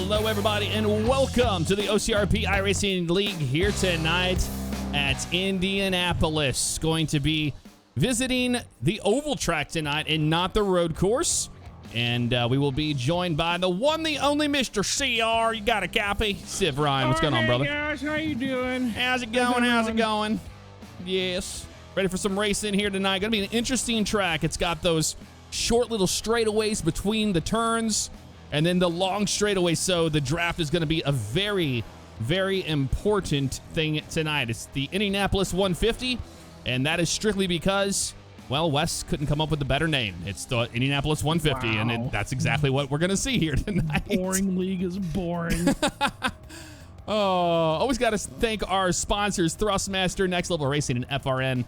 Hello, everybody, and welcome to the OCRP iRacing League here tonight at Indianapolis. Going to be visiting the oval track tonight and not the road course. And we will be joined by the one, the only Mr. CR. You got a copy? Civ Ryan, what's going on, brother? Hey, guys, how you doing? How's it going? How's it going? Yes. Ready for some racing here tonight. Going to be an interesting track. It's got those short little straightaways between the turns and then the long straightaways. So the draft is going to be a very, very important thing tonight. It's the Indianapolis 150, and that is strictly because, well, Wes couldn't come up with a better name. It's the Indianapolis 150, wow. and that's exactly what we're going to see here tonight. Boring league is boring. Oh, always got to thank our sponsors, Thrustmaster, Next Level Racing, and FRN,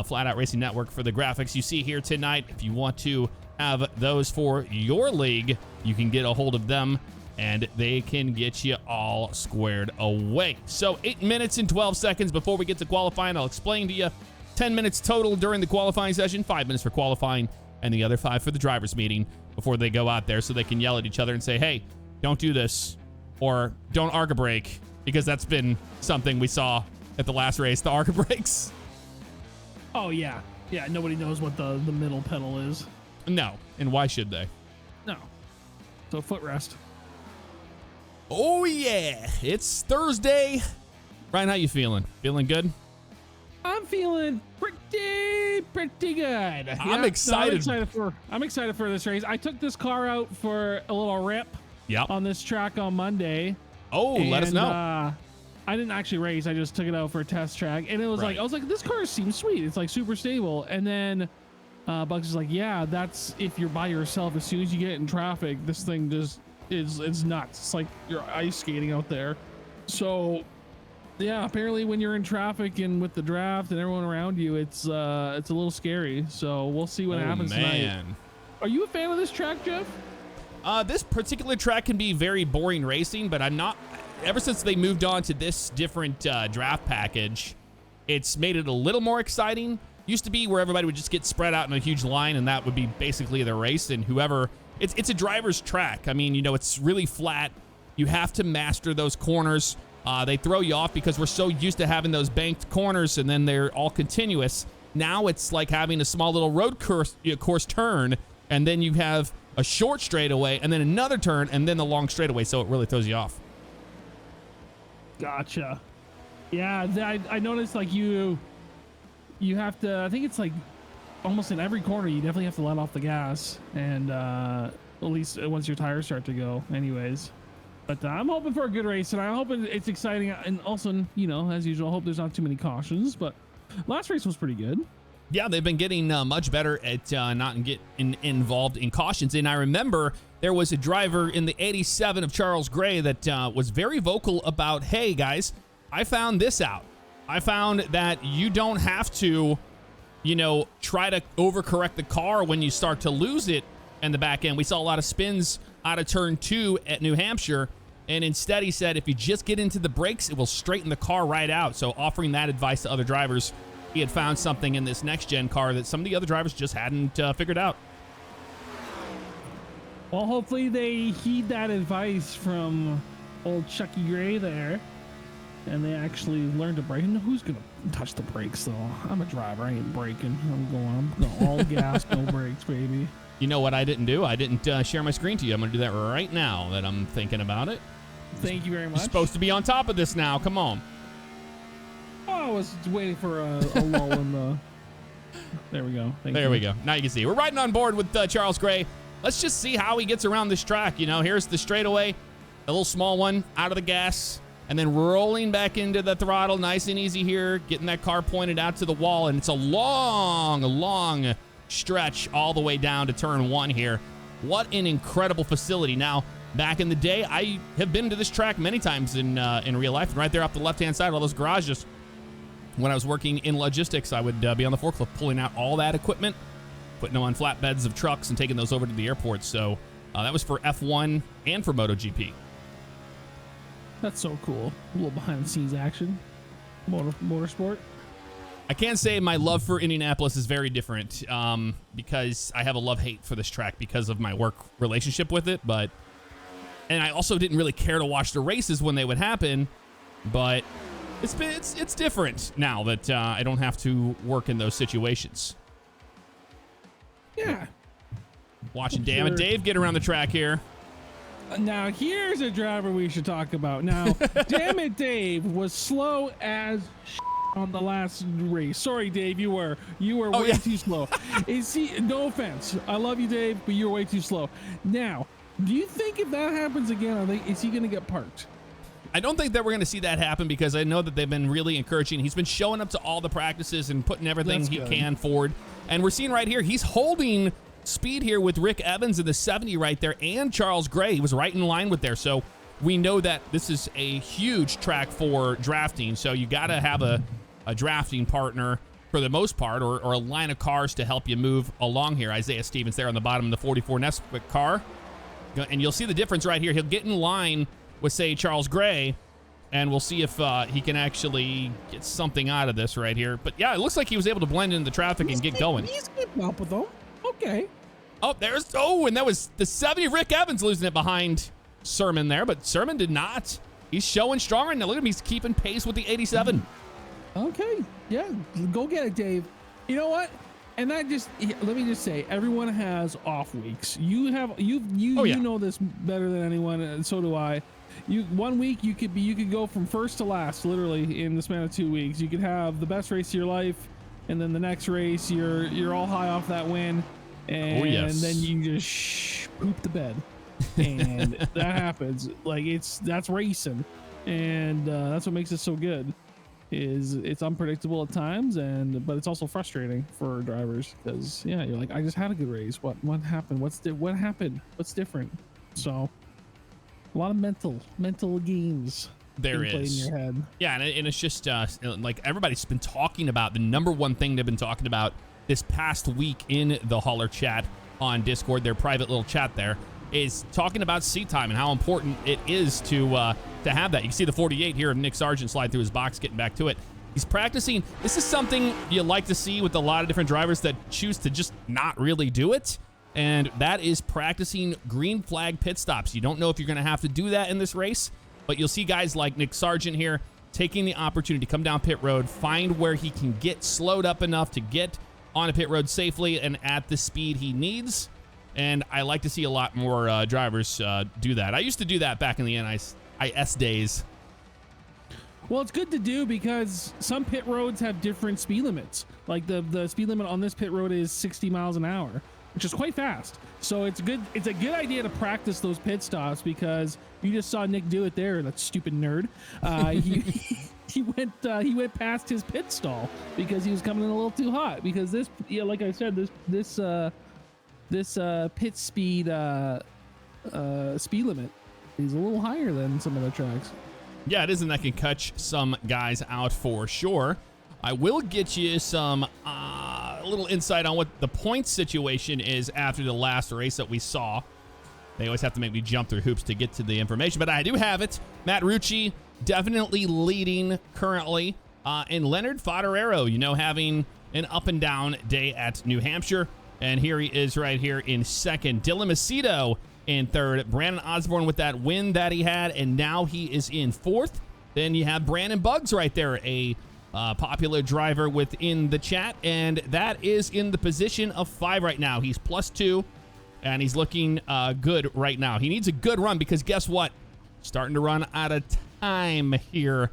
Flat Out Racing Network, for the graphics you see here tonight. If you want to have those for your league, you can get a hold of them, and they can get you all squared away. So 8 minutes and 12 seconds before we get to qualifying. I'll explain to you 10 minutes total during the qualifying session, 5 minutes for qualifying, and the other 5 for the driver's meeting before they go out there so they can yell at each other and say, hey, don't do this, or don't ARCA brake, because that's been something we saw at the last race, the ARCA brakes. Oh, yeah. Yeah, nobody knows what the middle pedal is. No, and why should they? No. So footrest. Oh, yeah. It's Thursday. Ryan, how you feeling? Feeling good? I'm feeling pretty good. I'm excited. I'm excited for this race. I took this car out for a little rip on this track on Monday. Oh, let us know. I didn't actually race. I just took it out for a test track, and it was like, I was like, this car seems sweet. It's like super stable. And then Bugs is like, yeah, that's if you're by yourself. As soon as you get in traffic, this thing just is nuts. It's like you're ice skating out there. So yeah, apparently when you're in traffic and with the draft and everyone around you, it's a little scary. So we'll see what happens tonight. Are you a fan of this track, Jeff? This particular track can be very boring racing, but I'm not. Ever since they moved on to this different draft package, it's made it a little more exciting. Used to be where everybody would just get spread out in a huge line, and that would be basically the race. And whoever, it's a driver's track. I mean, you know, it's really flat. You have to master those corners. They throw you off because we're so used to having those banked corners, and then they're all continuous. Now it's like having a small little road course turn, and then you have a short straightaway, and then another turn, and then the long straightaway. So it really throws you off. Gotcha. Yeah, I noticed like you have to, I think it's like almost in every corner you definitely have to let off the gas, and at least once your tires start to go anyways. But I'm hoping for a good race, and I'm hoping it's exciting, and also, you know, as usual, I hope there's not too many cautions, but last race was pretty good. Yeah, they've been getting much better at not getting involved in cautions. And I remember there was a driver in the 87 of Charles Gray that was very vocal about, hey, guys, I found this out. I found that you don't have to, you know, try to overcorrect the car when you start to lose it in the back end. We saw a lot of spins out of turn 2 at New Hampshire. And instead, he said, if you just get into the brakes, it will straighten the car right out. So offering that advice to other drivers. He had found something in this next-gen car that some of the other drivers just hadn't figured out. Well, hopefully they heed that advice from old Chucky Gray there, and they actually learn to brake. And who's going to touch the brakes, though? I'm a driver. I ain't braking. I'm going all gas, no brakes, baby. You know what I didn't do? I didn't share my screen to you. I'm going to do that right now that I'm thinking about it. Thank you very much. You're supposed to be on top of this now. Come on. Oh, I was waiting for a lull in the... There we go. There we go. Now you can see. We're riding on board with Charles Gray. Let's just see how he gets around this track. You know, here's the straightaway, a little small one, out of the gas, and then rolling back into the throttle. Nice and easy here, getting that car pointed out to the wall, and it's a long stretch all the way down to turn 1 here. What an incredible facility. Now, back in the day, I have been to this track many times in real life, and right there off the left-hand side, all those garages. When I was working in logistics, I would be on the forklift pulling out all that equipment, putting them on flatbeds of trucks and taking those over to the airport. So that was for F1 and for MotoGP. That's so cool. A little behind-the-scenes action. Motorsport. I can say my love for Indianapolis is very different because I have a love-hate for this track because of my work relationship with it. But And I also didn't really care to watch the races when they would happen, but it's different now that I don't have to work in those situations. Yeah. Watching Damn It Dave get around the track here. Now, here's a driver we should talk about. Now, Damn It Dave was slow as on the last race. Sorry, Dave, you were way too slow. No offense. I love you, Dave, but you're way too slow. Now, do you think if that happens again, is he going to get parked? I don't think that we're going to see that happen because I know that they've been really encouraging. He's been showing up to all the practices and putting everything he can forward. And we're seeing right here, he's holding speed here with Rick Evans in the 70 right there and Charles Gray. He was right in line with there. So we know that this is a huge track for drafting. So you got to have a drafting partner for the most part or a line of cars to help you move along here. Isaiah Stevens there on the bottom of the 44 Nesbitt car. And you'll see the difference right here. He'll get in line with, say, Charles Gray, and we'll see if he can actually get something out of this right here. But yeah, it looks like he was able to blend into the traffic and get going. He's keeping up with them. Okay. Oh, and that was the 70 Rick Evans losing it behind Sermon there, but Sermon did not. He's showing strong right now. Look at him, he's keeping pace with the 87. Okay, yeah, go get it, Dave. You know what? And let me just say, everyone has off weeks. You know this better than anyone, and so do I. 1 week you could go from first to last, literally in the span of 2 weeks. You could have the best race of your life, and then the next race you're all high off that win, and then you just poop the bed, and that happens. Like that's racing, and that's what makes it so good. It's unpredictable at times, but it's also frustrating for drivers because you're like, I just had a good race. What happened? What happened? What's different? So a lot of mental games there played in your head. Yeah, and it's just like everybody's been talking about the number one thing they've been talking about this past week in the Hauler chat on Discord, their private little chat there, is talking about seat time and how important it is to have that. You can see the 48 here of Nick Sargent slide through his box, getting back to it. He's practicing. This is something you like to see with a lot of different drivers that choose to just not really do it, and that is practicing green flag pit stops. You don't know if you're going to have to do that in this race, but you'll see guys like Nick Sargent here taking the opportunity to come down pit road, find where he can get slowed up enough to get on a pit road safely and at the speed he needs. And I like to see a lot more drivers do that. I used to do that back in the NIS days. Well, it's good to do because some pit roads have different speed limits. Like the speed limit on this pit road is 60 miles an hour, which is quite fast. So it's a good idea to practice those pit stops because you just saw Nick do it there. That stupid nerd. He went past his pit stall because he was coming in a little too hot. Because this, like I said, this pit speed speed limit is a little higher than some other tracks. Yeah, it is, and that can catch some guys out for sure. I will get you some little insight on what the point situation is after the last race that we saw. They always have to make me jump through hoops to get to the information, but I do have it. Matt Rucci definitely leading currently, and Leonard Fodorero, having an up and down day at New Hampshire. And here he is right here in second. Dylan Macedo in third. Brandon Osborne with that win that he had, and now he is in fourth. Then you have Brandon Buggs right there, a popular driver within the chat, and that is in the position of 5 right now. He's +2, and he's looking good right now. He needs a good run because guess what? Starting to run out of time here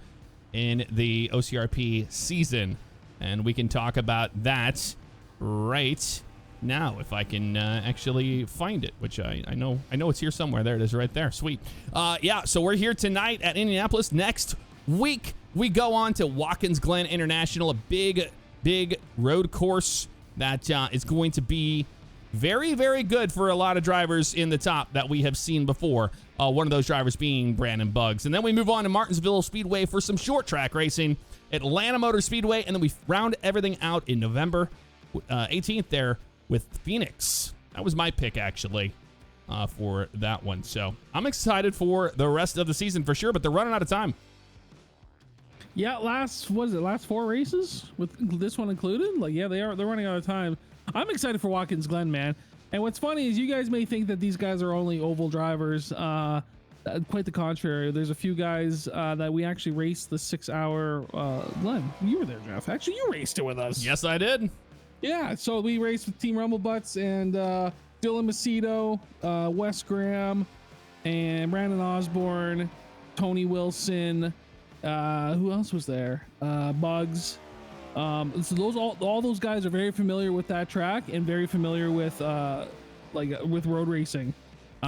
in the OCRP season, and we can talk about that right now if I can actually find it, which I know it's here somewhere. There it is right there. Sweet. Yeah, so we're here tonight at Indianapolis. Next week we go on to Watkins Glen International, a big road course that is going to be very, very good for a lot of drivers in the top that we have seen before. One of those drivers being Brandon Buggs. And then we move on to Martinsville Speedway for some short track racing, Atlanta Motor Speedway, and then we round everything out in November 18th there with Phoenix. That was my pick, actually, for that one. So I'm excited for the rest of the season for sure, but they're running out of time. Yeah, last 4 races with this one included? Like, yeah, they're running out of time. I'm excited for Watkins Glen, man. And what's funny is you guys may think that these guys are only oval drivers, Quite the contrary. There's a few guys that we actually raced the 6-hour. Glenn, you were there, Jeff. Actually, you raced it with us. Yes, I did. Yeah, so we raced with Team Rumblebutts and Dylan Macedo, Wes Graham, and Brandon Osborne, Tony Wilson. Who else was there? Bugs. So all those guys are very familiar with that track and very familiar with with road racing,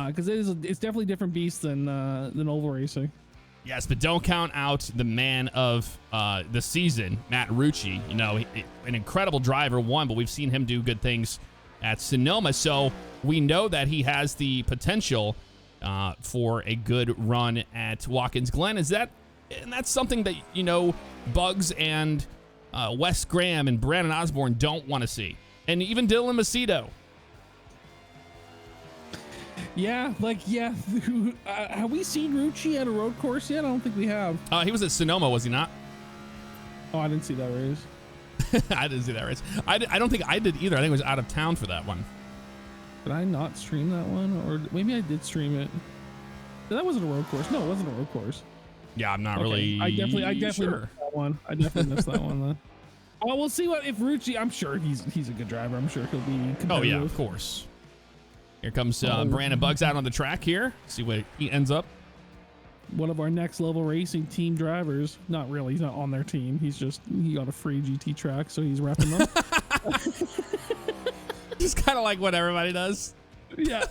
because it's definitely a different beast than oval racing. Yes, but don't count out the man of the season, Matt Rucci. You know, an incredible driver, but we've seen him do good things at Sonoma, so we know that he has the potential for a good run at Watkins Glen. And that's something that, you know, Bugs and Wes Graham and Brandon Osborne don't want to see. And even Dylan Macedo. Yeah, have we seen Rucci at a road course yet? I don't think we have. He was at Sonoma, was he not? Oh, I didn't see that race. I didn't see that race. I don't think I did either. I think I was out of town for that one. Did I not stream that one? Or maybe I did stream it. That wasn't a road course. No, it wasn't a road course. Yeah, I'm not really I definitely sure. missed that one. I definitely missed that one then. Well, we'll see if Rucci. I'm sure he's a good driver. I'm sure he'll be competitive. Oh yeah, of course. Here comes Brandon Bugs out on the track here. See what he ends up. One of our next level racing team drivers. Not really. He's not on their team. He got a free GT track, so he's repping them. Just kind of like what everybody does. Yeah.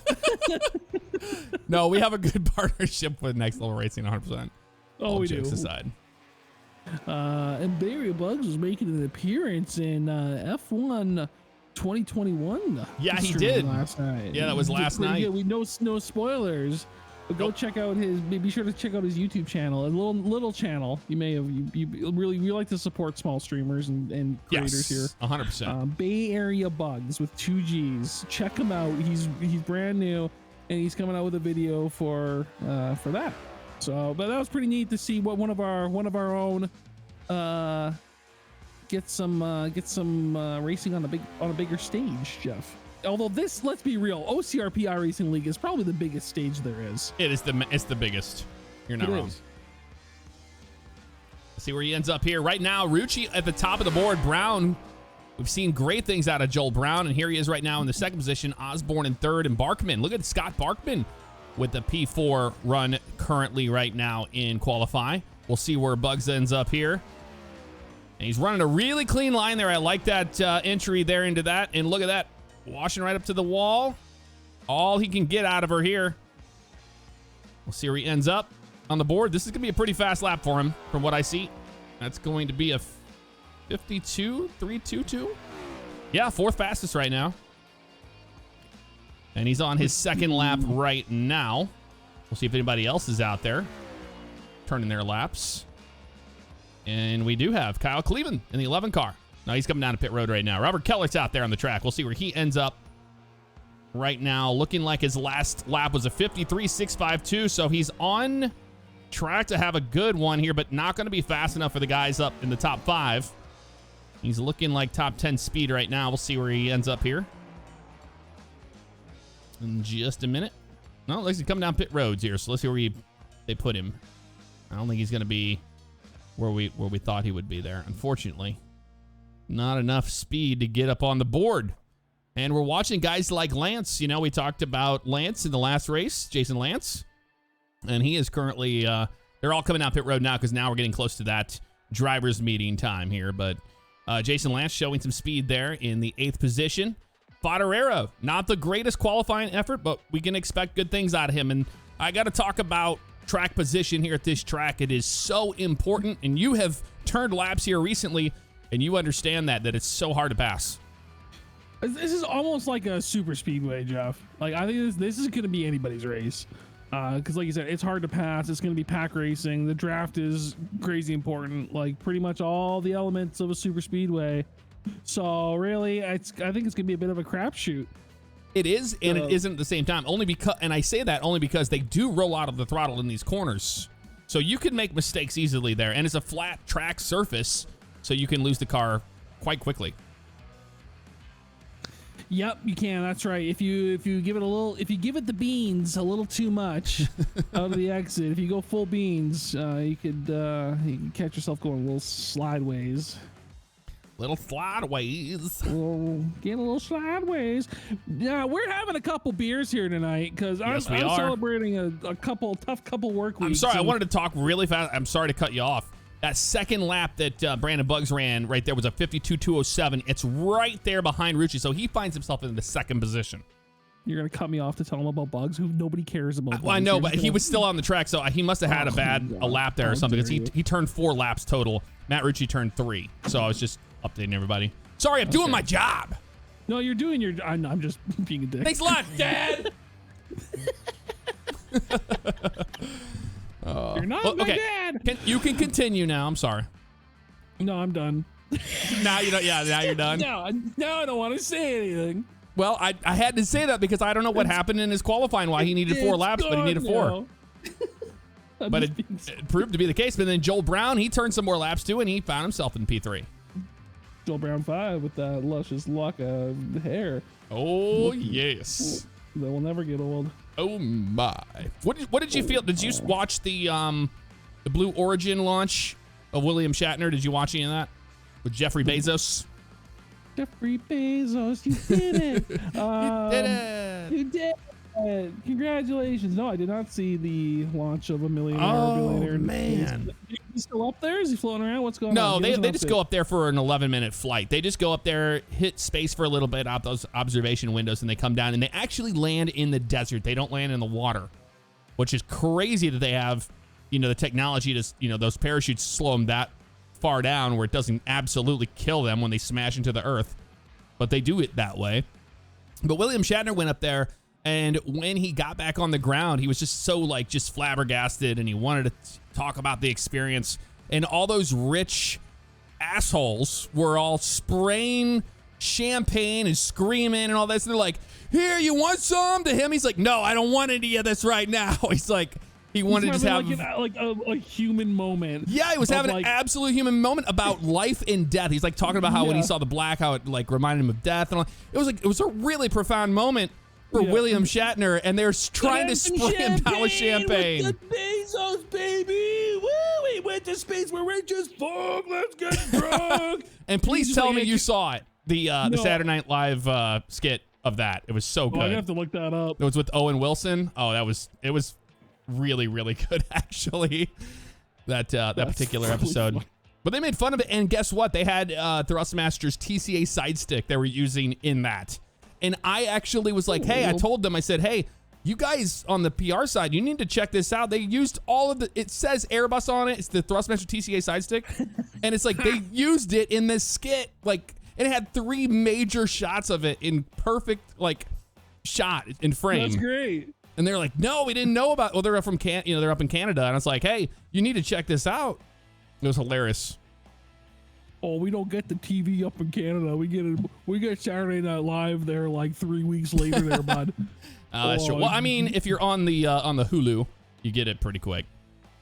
No, we have a good partnership with Next Level Racing, 100%. Oh, we do. Jokes aside. And Barry Bugs was making an appearance in F1 2021. Yeah, he did. Last night. Yeah, that was last night. Good. We no spoilers. But go check out be sure to check out his YouTube channel, a little channel. You may have you really like to support small streamers and creators here. 100%. Bay Area Bugs with 2 G's. Check him out. He's brand new and he's coming out with a video for that. So, but that was pretty neat to see what one of our own get some racing on a bigger stage, Jeff. Although let's be real, OCRP iRacing League is probably the biggest stage there is. It's the biggest. You're not wrong. Let's see where he ends up here. Right now, Rucci at the top of the board. Brown, we've seen great things out of Joel Brown, and here he is right now in the second position. Osborne in third, and Barkman. Look at Scott Barkman with the P4 run currently right now in qualify. We'll see where Bugs ends up here. And he's running a really clean line there. I like that entry there into that, and look at that. Washing right up to the wall. All he can get out of her here. We'll see where he ends up on the board. This is going to be a pretty fast lap for him from what I see. That's going to be a 52.322. Yeah, fourth fastest right now. And he's on his second lap right now. We'll see if anybody else is out there turning their laps. And we do have Kyle Cleveland in the 11 car. No, he's coming down to pit road right now. Robert Keller's out there on the track. We'll see where he ends up right now. Looking like his last lap was a 53.652, so he's on track to have a good one here, but not going to be fast enough for the guys up in the top 5. He's looking like top 10 speed right now. We'll see where he ends up here in just a minute. No, looks like he's coming down pit roads here, so let's see where they put him. I don't think he's going to be where we thought he would be there, unfortunately. Not enough speed to get up on the board. And we're watching guys like Lance. You know, we talked about Lance in the last race, Jason Lance. And he is currently, they're all coming out pit road now because now we're getting close to that driver's meeting time here. But Jason Lance showing some speed there in the 8th position. Fodderero, not the greatest qualifying effort, but we can expect good things out of him. And I got to talk about track position here at this track. It is so important. And you have turned laps here recently. And you understand that it's so hard to pass. This is almost like a super speedway, Jeff. Like, I think this is going to be anybody's race. Because like you said, it's hard to pass. It's going to be pack racing. The draft is crazy important. Like, pretty much all the elements of a super speedway. So, really, I think it's going to be a bit of a crapshoot. It is, and it isn't at the same time. And I say that only because they do roll out of the throttle in these corners. So you can make mistakes easily there. And it's a flat track surface. So you can lose the car quite quickly. Yep, you can. That's right. If you give it the beans a little too much out of the exit, if you go full beans, you can catch yourself going a little slideways. Little slideways. Getting a little sideways. Yeah, we're having a couple beers here tonight because I'm celebrating a tough couple work weeks. I'm sorry, I wanted to talk really fast. I'm sorry to cut you off. That second lap that Brandon Buggs ran right there was a 52.207. It's right there behind Rucci, so he finds himself in the second position. You're going to cut me off to tell him about Buggs, who nobody cares about. Well, I know, but he was still on the track, so he must have had a lap there or something, because he turned 4 laps total. Matt Rucci turned 3, so I was just updating everybody. Sorry, I'm doing my job. No, you're doing your... I'm just being a dick. Thanks a lot, Dad. You're not my dad. You can continue now. I'm sorry. No, I'm done. Now you don't. Yeah, now you're done. No, I don't want to say anything. Well, I had to say that because I don't know what happened in his qualifying, why he needed 4 laps, but he needed 4. But it proved to be the case. But then Joel Brown, he turned some more laps too, and he found himself in P3. Joel Brown 5 with that luscious lock of hair. Oh, yes. That will never get old. Oh my! What did you feel? Did you watch the Blue Origin launch of William Shatner? Did you watch any of that with Jeffrey Bezos? Jeffrey Bezos, you did it! You did it! You did it! Congratulations! No, I did not see the launch of a millionaire. Oh man! Is he still up there? Is he floating around? What's going on? No, they just go up there for an 11-minute flight. They just go up there, hit space for a little bit out those observation windows, and they come down, and they actually land in the desert. They don't land in the water, which is crazy that they have, the technology to, those parachutes slow them that far down where it doesn't absolutely kill them when they smash into the earth. But they do it that way. But William Shatner went up there, and when he got back on the ground, he was just so just flabbergasted, and he wanted to talk about the experience. And all those rich assholes were all spraying champagne and screaming and all this. And they're like, "Here, you want some?" To him, he's like, "No, I don't want any of this right now." He's like, he wanted to just have a human moment. Yeah, he was having an absolute human moment about life and death. He's like talking about how when he saw the black, how it reminded him of death, and all. It was a really profound moment for William Shatner, and they're trying to spray him down with champagne. With the Bezos, baby! Woo! We went to space. We're rich as fuck. Let's get drunk. And please tell me you saw it. The Saturday Night Live skit of that. It was so good. I have to look that up. It was with Owen Wilson. Oh, it was really, really good, actually. That particular episode. Funny. But they made fun of it, and guess what? They had Thrustmaster's TCA side stick they were using in that. And I actually was like, hey, I told them, I said, hey, you guys on the PR side, you need to check this out. They used all of it says Airbus on it. It's the Thrustmaster TCA side stick. And it's like they used it in this skit. It had 3 major shots of it in perfect, shot in frame. That's great. And they're like, no, we didn't know about, well, they're up from they're up in Canada. And it's like, hey, you need to check this out. It was hilarious. Oh, we don't get the TV up in Canada. We get Saturday Night Live there 3 weeks later there, bud. That's true. Well, I mean, if you're on the Hulu, you get it pretty quick.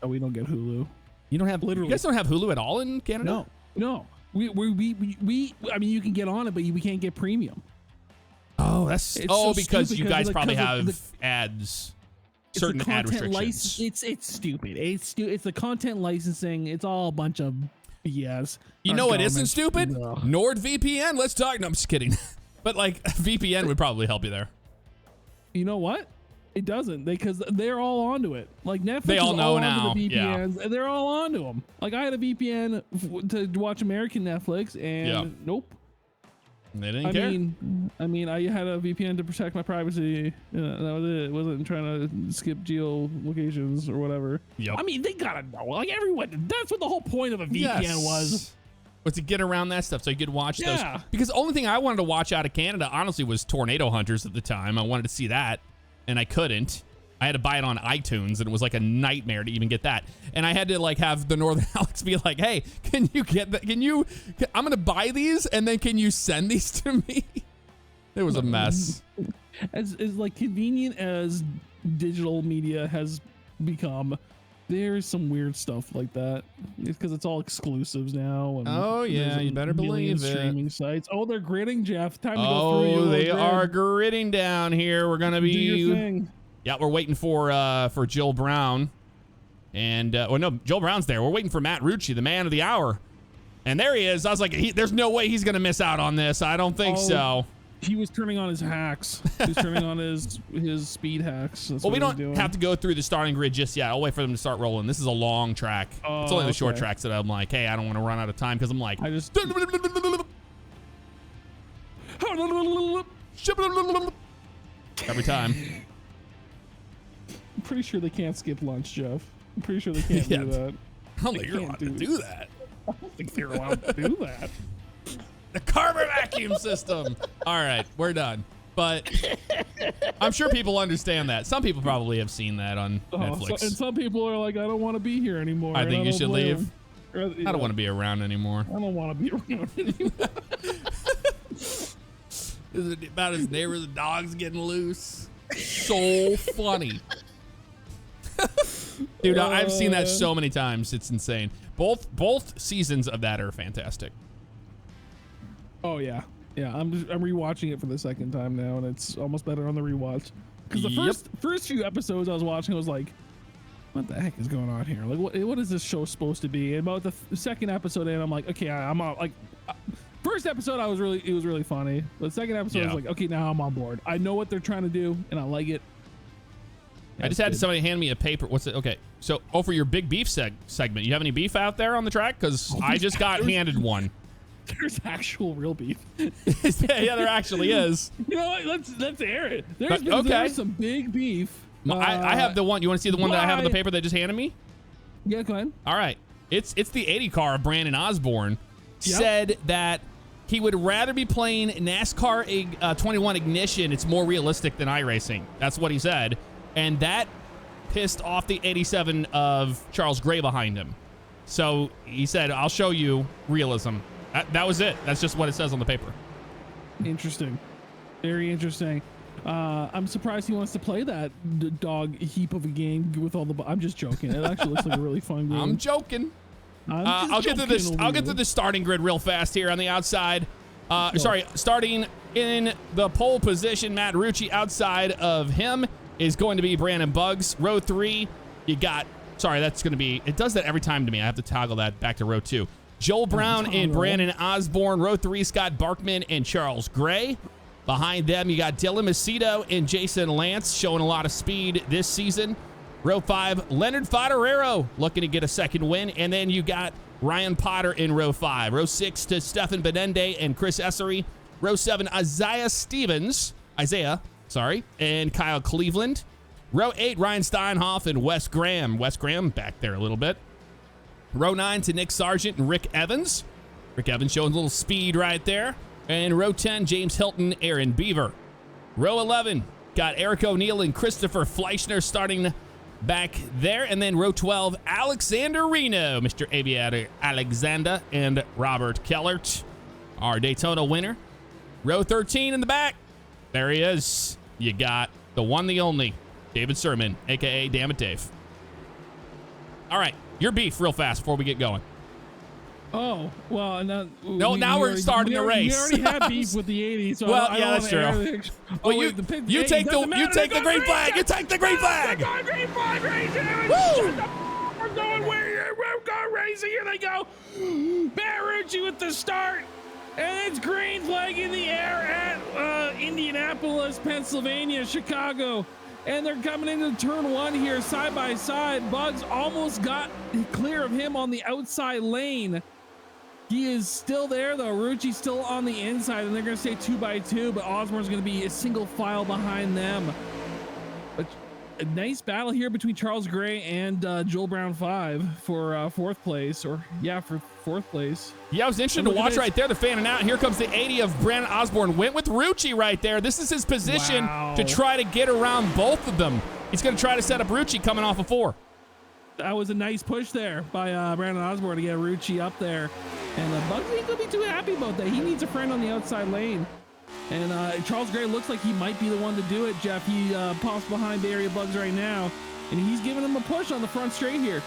Oh, we don't get Hulu. You don't have literally. You guys don't have Hulu at all in Canada? No. We I mean, you can get on it, but we can't get premium. Oh, because you guys probably have ads. Certain ad restrictions. It's stupid. It's the content licensing. It's all a bunch of BS. You know what isn't stupid? No. NordVPN. Let's talk. No, I'm just kidding. But VPN would probably help you there. You know what? It doesn't, because they're all onto it. Netflix. They all know now. The VPNs, and they're all onto them. I had a VPN to watch American Netflix, and nope. They didn't care. I mean, I had a VPN to protect my privacy. That was it. It wasn't trying to skip geolocations or whatever. Yep. I mean, they gotta know. Everyone. That's what the whole point of a VPN was to get around that stuff so you could watch those. Because the only thing I wanted to watch out of Canada, honestly, was Tornado Hunters at the time. I wanted to see that, and I couldn't. I had to buy it on iTunes, and it was a nightmare to even get that. And I had to have the Northern Alex be like, hey, can you get that? I'm going to buy these, and then can you send these to me? It was a mess. As convenient as digital media has become, There's some weird stuff like that. It's because it's all exclusives now. And Oh yeah, you better believe it. Streaming sites. Oh, they're gridding, Jeff. Time to go through. Oh, they are gridding down here. We're gonna be. Do your thing. Yeah, we're waiting for Jill Brown, and well, no, Jill Brown's there. We're waiting for Matt Rucci, the man of the hour, and there he is. I was like, there's no way he's gonna miss out on this. I don't think so. He was turning on his hacks. He was turning on his speed hacks. That's well, we don't doing. have to go through the starting grid just yet. I'll wait for them to start rolling. This is a long track. It's only the short tracks that I'm like, hey, I don't want to run out of time because I'm like, I just every time. I'm pretty sure they can't skip lunch, Jeff. I'm pretty sure they can't do that. I don't think you're allowed to do that. I don't think they're allowed to do that. The carbon vacuum system. All right, we're done. But I'm sure people understand that. Some people probably have seen that on Netflix. And some people are like, I don't want to be here anymore. I think you should leave. I don't want to be around anymore. I don't want to be around anymore. This is about his neighbors and dogs getting loose. So funny. Dude, I've seen that so many times. It's insane. Both seasons of that are fantastic. Oh yeah, I'm rewatching it for the second time now, and it's almost better on the rewatch. Because the first few episodes I was watching, I was like, "What the heck is going on here? Like, what is this show supposed to be?" And about the second episode, and I'm like, "Okay, I'm on." Like, first episode, it was really funny. But the second episode, I was like, "Okay, now I'm on board. I know what they're trying to do, and I like it." I just had somebody hand me a paper. What's it? Okay, so for your big beef segment, you have any beef out there on the track? Because I just got handed one. There's actual real beef. Yeah, there actually is. You know what? Let's air it. There's some big beef. I have the one. You want to see the one that I have in the paper that just handed me? Yeah, go ahead. All right. It's the 80 car of Brandon Osborne. Said that he would rather be playing NASCAR 21 Ignition. It's more realistic than iRacing. That's what he said. And that pissed off the 87 of Charles Gray behind him. So he said, I'll show you realism. That was it. That's just what it says on the paper. Interesting. Very interesting. I'm surprised he wants to play that dog heap of a game with all the... I'm just joking. It actually looks like a really fun game. I'm joking. I'll get to this. I'll get to the starting grid real fast here on the outside. Starting in the pole position, Matt Rucci. Outside of him is going to be Brandon Buggs. Row 3, you got... Sorry, that's going to be... It does that every time to me. I have to toggle that back to row 2. Joel Brown and Brandon Osborne. Row 3, Scott Barkman and Charles Gray. Behind them, you got Dylan Macedo and Jason Lance showing a lot of speed this season. Row 5, Leonard Fodorero looking to get a second win. And then you got Ryan Potter in row 5. Row 6 to Stefan Benende and Chris Essery. Row 7, Isaiah, and Kyle Cleveland. Row 8, Ryan Steinhoff and Wes Graham. Wes Graham back there a little bit. Row 9 to Nick Sargent and Rick Evans. Rick Evans showing a little speed right there. And row 10, James Hilton, Aaron Beaver. Row 11, got Eric O'Neill and Christopher Fleischner starting back there. And then row 12, Alexander Reno, Mr. Aviator Alexander, and Robert Kellert, our Daytona winner. Row 13 in the back, there he is. You got the one, the only, David Sermon, a.k.a. Damn It Dave. All right, your beef real fast before we get going. Oh, well, now we're starting the race. We already had beef with the 80s. So well, yeah, that's true. Well, you take the green flag. You take the green flag. Green flag racing. Woo! We're going racing. Here they go. Barrucci with the start. And it's green flag in the air at Indianapolis, Pennsylvania, Chicago. And they're coming into turn 1 here, side by side. Buggs almost got clear of him on the outside lane. He is still there, though. Rucci's still on the inside, and they're going to stay 2 by 2, but Osborne's going to be a single file behind them. But a nice battle here between Charles Gray and Joel Brown 5 for 4th place, for 4th place. Yeah, I was interested to watch right there. They're fanning out. Here comes the 80 of Brandon Osborne. Went with Rucci right there. This is his position to try to get around both of them. He's going to try to set up Rucci coming off of 4. That was a nice push there by Brandon Osborne to get Rucci up there. And Buggs ain't going to be too happy about that. He needs a friend on the outside lane. And Charles Gray looks like he might be the one to do it, Jeff. He pops behind Area Bugs right now, and he's giving him a push on the front straight here.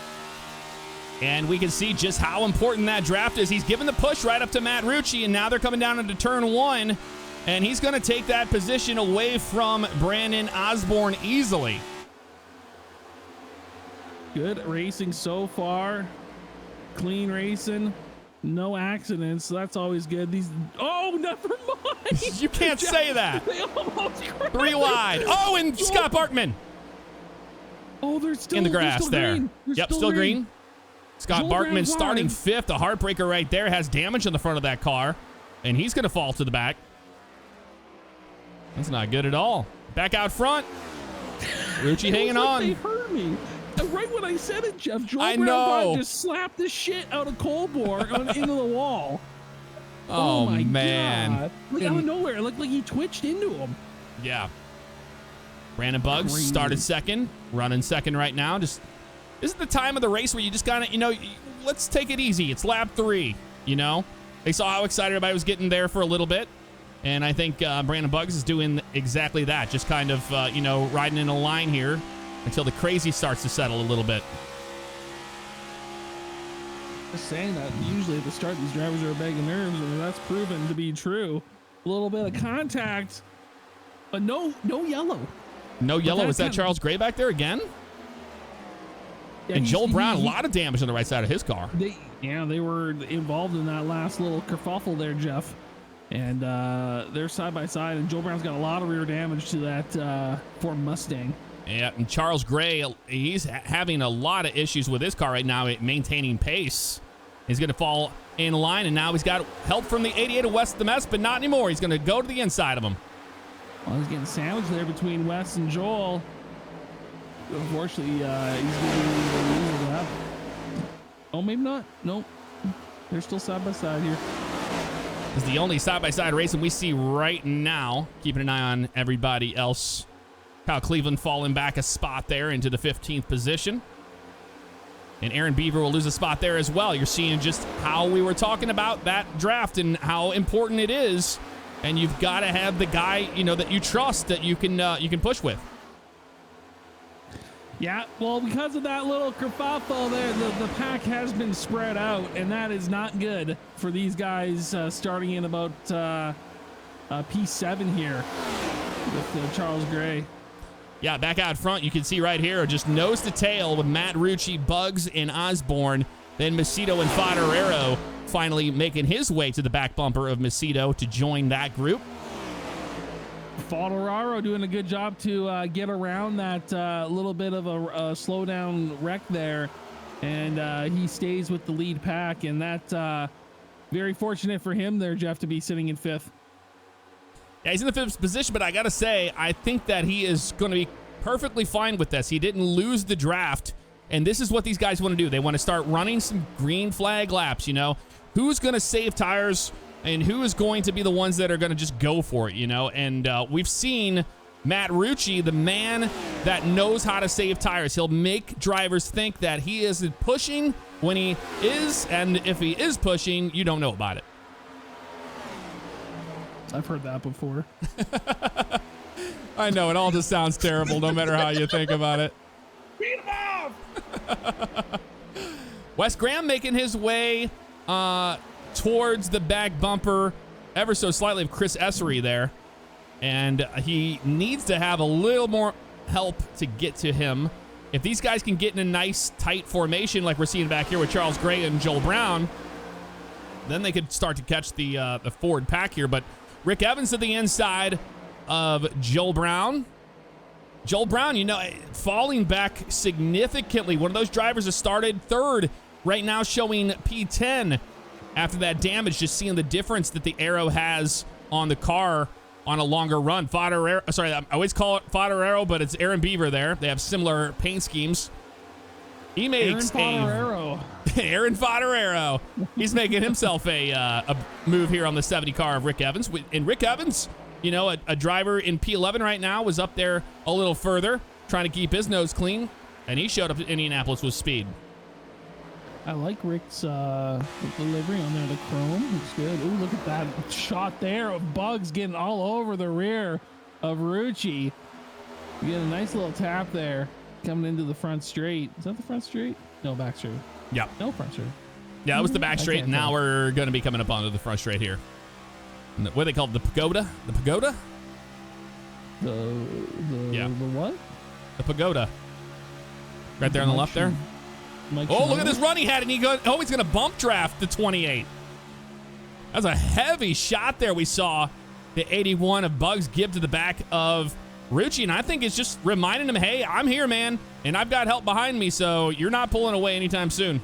And we can see just how important that draft is. He's given the push right up to Matt Rucci, and now they're coming down into turn 1, and he's going to take that position away from Brandon Osborne easily. Good racing so far. Clean racing. No accidents. So that's always good. Oh, never mind. You can't say that. They almost crashed. 3 wide. Oh, and Scott Barkman. Oh, they're still in the grass there. They're Yep, still green. Scott Joel Barkman Brown's starting wide. 5th. A heartbreaker right there. Has damage on the front of that car, and he's going to fall to the back. That's not good at all. Back out front. Rucci hanging on. They heard me. Right when I said it, Jeff, Joel I Brown know. just slapped the shit out of Colbor into the wall. Oh, my man. God. Like out of nowhere. It looked like he twitched into him. Yeah. Brandon Bugs Crazy. started second, running second right now. Just this is the time of the race where you just gotta, let's take it easy. It's lap 3, They saw how excited everybody was getting there for a little bit. And I think Brandon Bugs is doing exactly that. Just kind of, riding in a line here until the crazy starts to settle a little bit. Just saying that usually at the start these drivers are a bag of nerves, and that's proven to be true. A little bit of contact, but no yellow. No yellow. Was that kind of- Charles Gray back there again? Yeah, And he's- Joel Brown, he- a lot of damage on the right side of his car. They were involved in that last little kerfuffle there, Jeff. And they're side by side, and Joel Brown's got a lot of rear damage to that Ford Mustang. Yeah, and Charles Gray, he's having a lot of issues with his car right now at maintaining pace. He's going to fall in line, and now he's got help from the 88 of West the Mess, but not anymore. He's going to go to the inside of him. Well, he's getting sandwiched there between Wes and Joel. Unfortunately, he's going to lose that. Oh, maybe not. Nope. They're still side by side here. This is the only side-by-side racing we see right now. Keeping an eye on everybody else. Kyle Cleveland falling back a spot there into the 15th position. And Aaron Beaver will lose a spot there as well. You're seeing just how we were talking about that draft and how important it is. And you've got to have the guy, that you trust, that you can push with. Yeah, well, because of that little kerfuffle there, the pack has been spread out, and that is not good for these guys starting in about P7 here with Charles Gray. Yeah, back out front, you can see right here, just nose to tail with Matt Rucci, Bugs, and Osborne. Then Macedo and Fodorero finally making his way to the back bumper of Macedo to join that group. Fodorero doing a good job to get around that little bit of a slow down wreck there, and he stays with the lead pack, and that very fortunate for him there, Jeff, to be sitting in 5th. Yeah, he's in the 5th position, but I gotta say, I think that he is going to be perfectly fine with this. He didn't lose the draft, and this is what these guys want to do. They want to start running some green flag laps, Who's going to save tires, and who is going to be the ones that are going to just go for it, And we've seen Matt Rucci, the man that knows how to save tires. He'll make drivers think that he isn't pushing when he is, and if he is pushing, you don't know about it. I've heard that before. I know, it all just sounds terrible no matter how you think about it. Beat him off! Wes Graham making his way towards the back bumper ever so slightly of Chris Essery there. And he needs to have a little more help to get to him. If these guys can get in a nice, tight formation like we're seeing back here with Charles Gray and Joel Brown, then they could start to catch the Ford pack here. But Rick Evans to the inside of Joel Brown. Joel Brown, falling back significantly. One of those drivers has started 3rd, right now showing P10 after that damage, just seeing the difference that the aero has on the car on a longer run. I always call it Fodorero, but it's Aaron Beaver there. They have similar paint schemes. He makes Aaron Fodorero. He's making himself a move here on the 70 car of Rick Evans. And Rick Evans, a driver in P11 right now, was up there a little further, trying to keep his nose clean, and he showed up at Indianapolis with speed. I like Rick's delivery on there. The chrome looks good. Ooh, look at that shot there of Bugs getting all over the rear of Rucci. You get a nice little tap there coming into the front straight. Is that the front straight? No, back straight. Yeah. No, front straight. Yeah, it was the back straight. And now we're going to be coming up onto the front straight here. What do they call it? The pagoda? The pagoda? The what? The pagoda. Right there on the left there. Oh, look at this run he had, and he's going to bump draft the 28. That was a heavy shot there. We saw the 81 of Bugs give to the back of Rucci, and I think it's just reminding him, hey, I'm here, man, and I've got help behind me, so you're not pulling away anytime soon.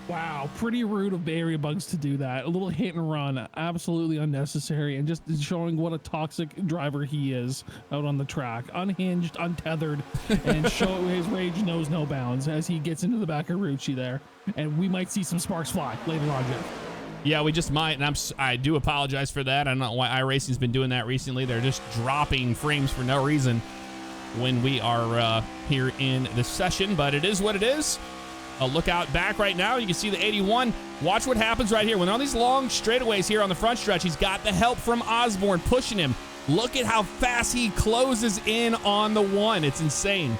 Wow, pretty rude of Bay Area Bugs to do that. A little hit and run, absolutely unnecessary, and just showing what a toxic driver he is out on the track. Unhinged, untethered, and show his rage knows no bounds as he gets into the back of Rucci there. And we might see some sparks fly later on, Jeff. Yeah, we just might, and I do apologize for that. I don't know why iRacing's been doing that recently. They're just dropping frames for no reason when we are here in the session, but it is what it is. A look out back right now. You can see the 81. Watch what happens right here. When on these long straightaways here on the front stretch, he's got the help from Osborne pushing him. Look at how fast he closes in on the 1. It's insane.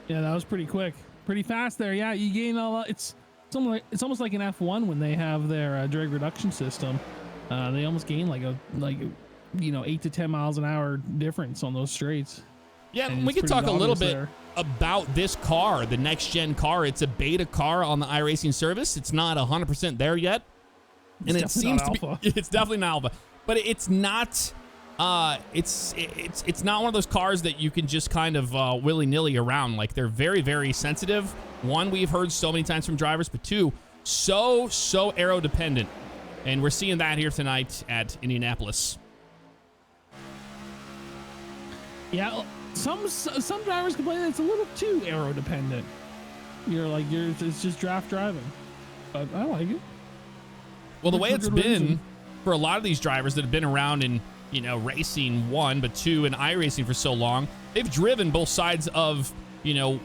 Yeah, that was pretty quick. Pretty fast there. Yeah, you gain a lot. It's almost like an F1 when they have their drag reduction system. They almost gain like 8 to 10 miles an hour difference on those straights. Yeah, and we can talk a little bit about this car, the next-gen car. It's a beta car on the iRacing service. It's not 100% there yet. And it seems to be, it's definitely not alpha. But it's not, it's not one of those cars that you can just kind of willy-nilly around. Like, they're very, very sensitive. One, we've heard so many times from drivers, but two, so aero-dependent. And we're seeing that here tonight at Indianapolis. Yeah, some drivers complain that it's a little too aero dependent. It's just draft driving, but I like it. Well, the way it's been for a lot of these drivers that have been around in racing 1, but 2 and iRacing for so long, they've driven both sides of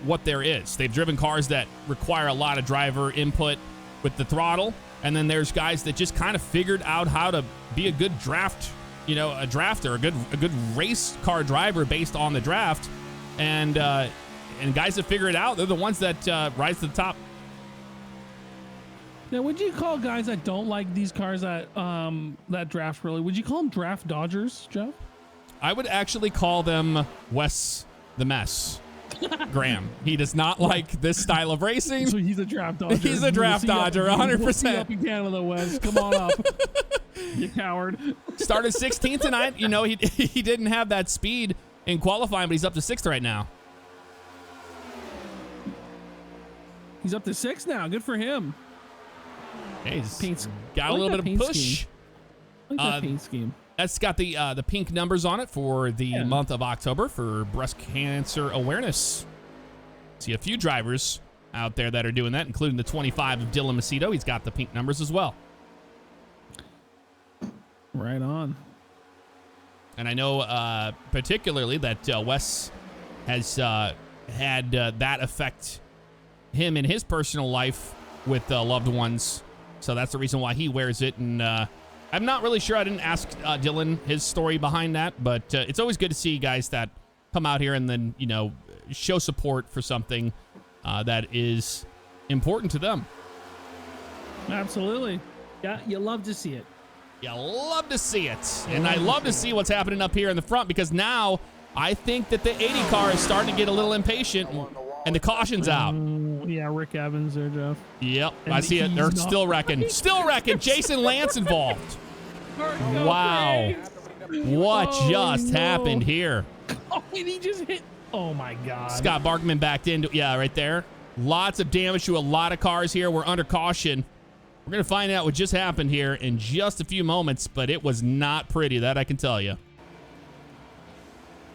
what there is. They've driven cars that require a lot of driver input with the throttle, and then there's guys that just kind of figured out how to be a good draft. A drafter, a good race car driver based on the draft, and guys that figure it out, they're the ones that rise to the top. Now, would you call guys that don't like these cars that draft really? Would you call them draft dodgers, Jeff? I would actually call them Wes the Mess. Graham. He does not like this style of racing. So he's a draft dodger. He's a draft dodger, 100%. We'll see up in Canada, Wes. Come on up. You coward. Started 16th tonight. He didn't have that speed in qualifying, but he's up to 6th right now. He's up to 6 now. Good for him. Hey, he's got a little bit of push. I like that paint scheme. That's got the pink numbers on it for the month of October for breast cancer awareness. See a few drivers out there that are doing that, including the 25 of Dylan Macedo. He's got the pink numbers as well. Right on. And I know particularly that Wes has had that affect him in his personal life with loved ones. So that's the reason why he wears it. And I'm not really sure. I didn't ask Dylan his story behind that. But it's always good to see guys that come out here and then, show support for something that is important to them. Absolutely. Yeah, you love to see it. You love to see it. And I love to see what's happening up here in the front, because now I think that the 80 car is starting to get a little impatient and the caution's out. Yeah, Rick Evans there, Jeff. Yep, and I see it. They're still wrecking. Still wrecking. Jason Lance involved. Wow. What just happened here? Oh, and he just hit. Oh, my God. Scott Barkman backed into, right there. Lots of damage to a lot of cars here. We're under caution. We're going to find out what just happened here in just a few moments, but it was not pretty, that I can tell you.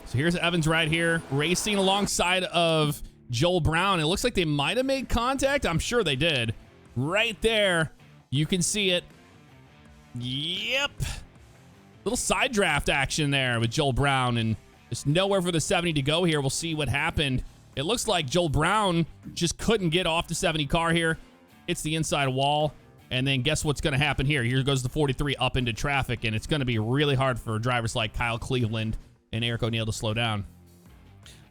So here's Evans right here, racing alongside of Joel Brown. It looks like they might have made contact. I'm sure they did. Right there, you can see it. Yep. Little side draft action there with Joel Brown, and there's nowhere for the 70 to go here. We'll see what happened It looks like Joel Brown just couldn't get off the 70 car here. It's the inside wall. And then guess what's going to happen here? Here goes the 43 up into traffic, and it's going to be really hard for drivers like Kyle Cleveland and Eric O'Neill to slow down.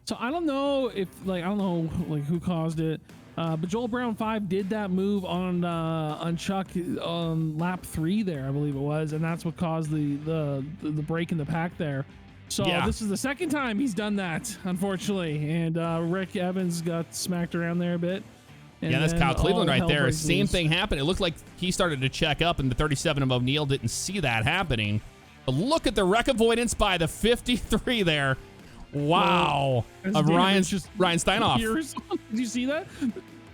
So I don't know if, I don't know who caused it, but Joel Brown 5 did that move on Chuck on lap 3 there, I believe it was, and that's what caused the break in the pack there. So This is the second time he's done that, unfortunately, and Rick Evans got smacked around there a bit. Yeah, that's Kyle Cleveland right there. Same thing happened. It looked like he started to check up, and the 37 of O'Neill didn't see that happening. But look at the wreck avoidance by the 53 there. Wow. Of Ryan Steinhoff. Did you see that?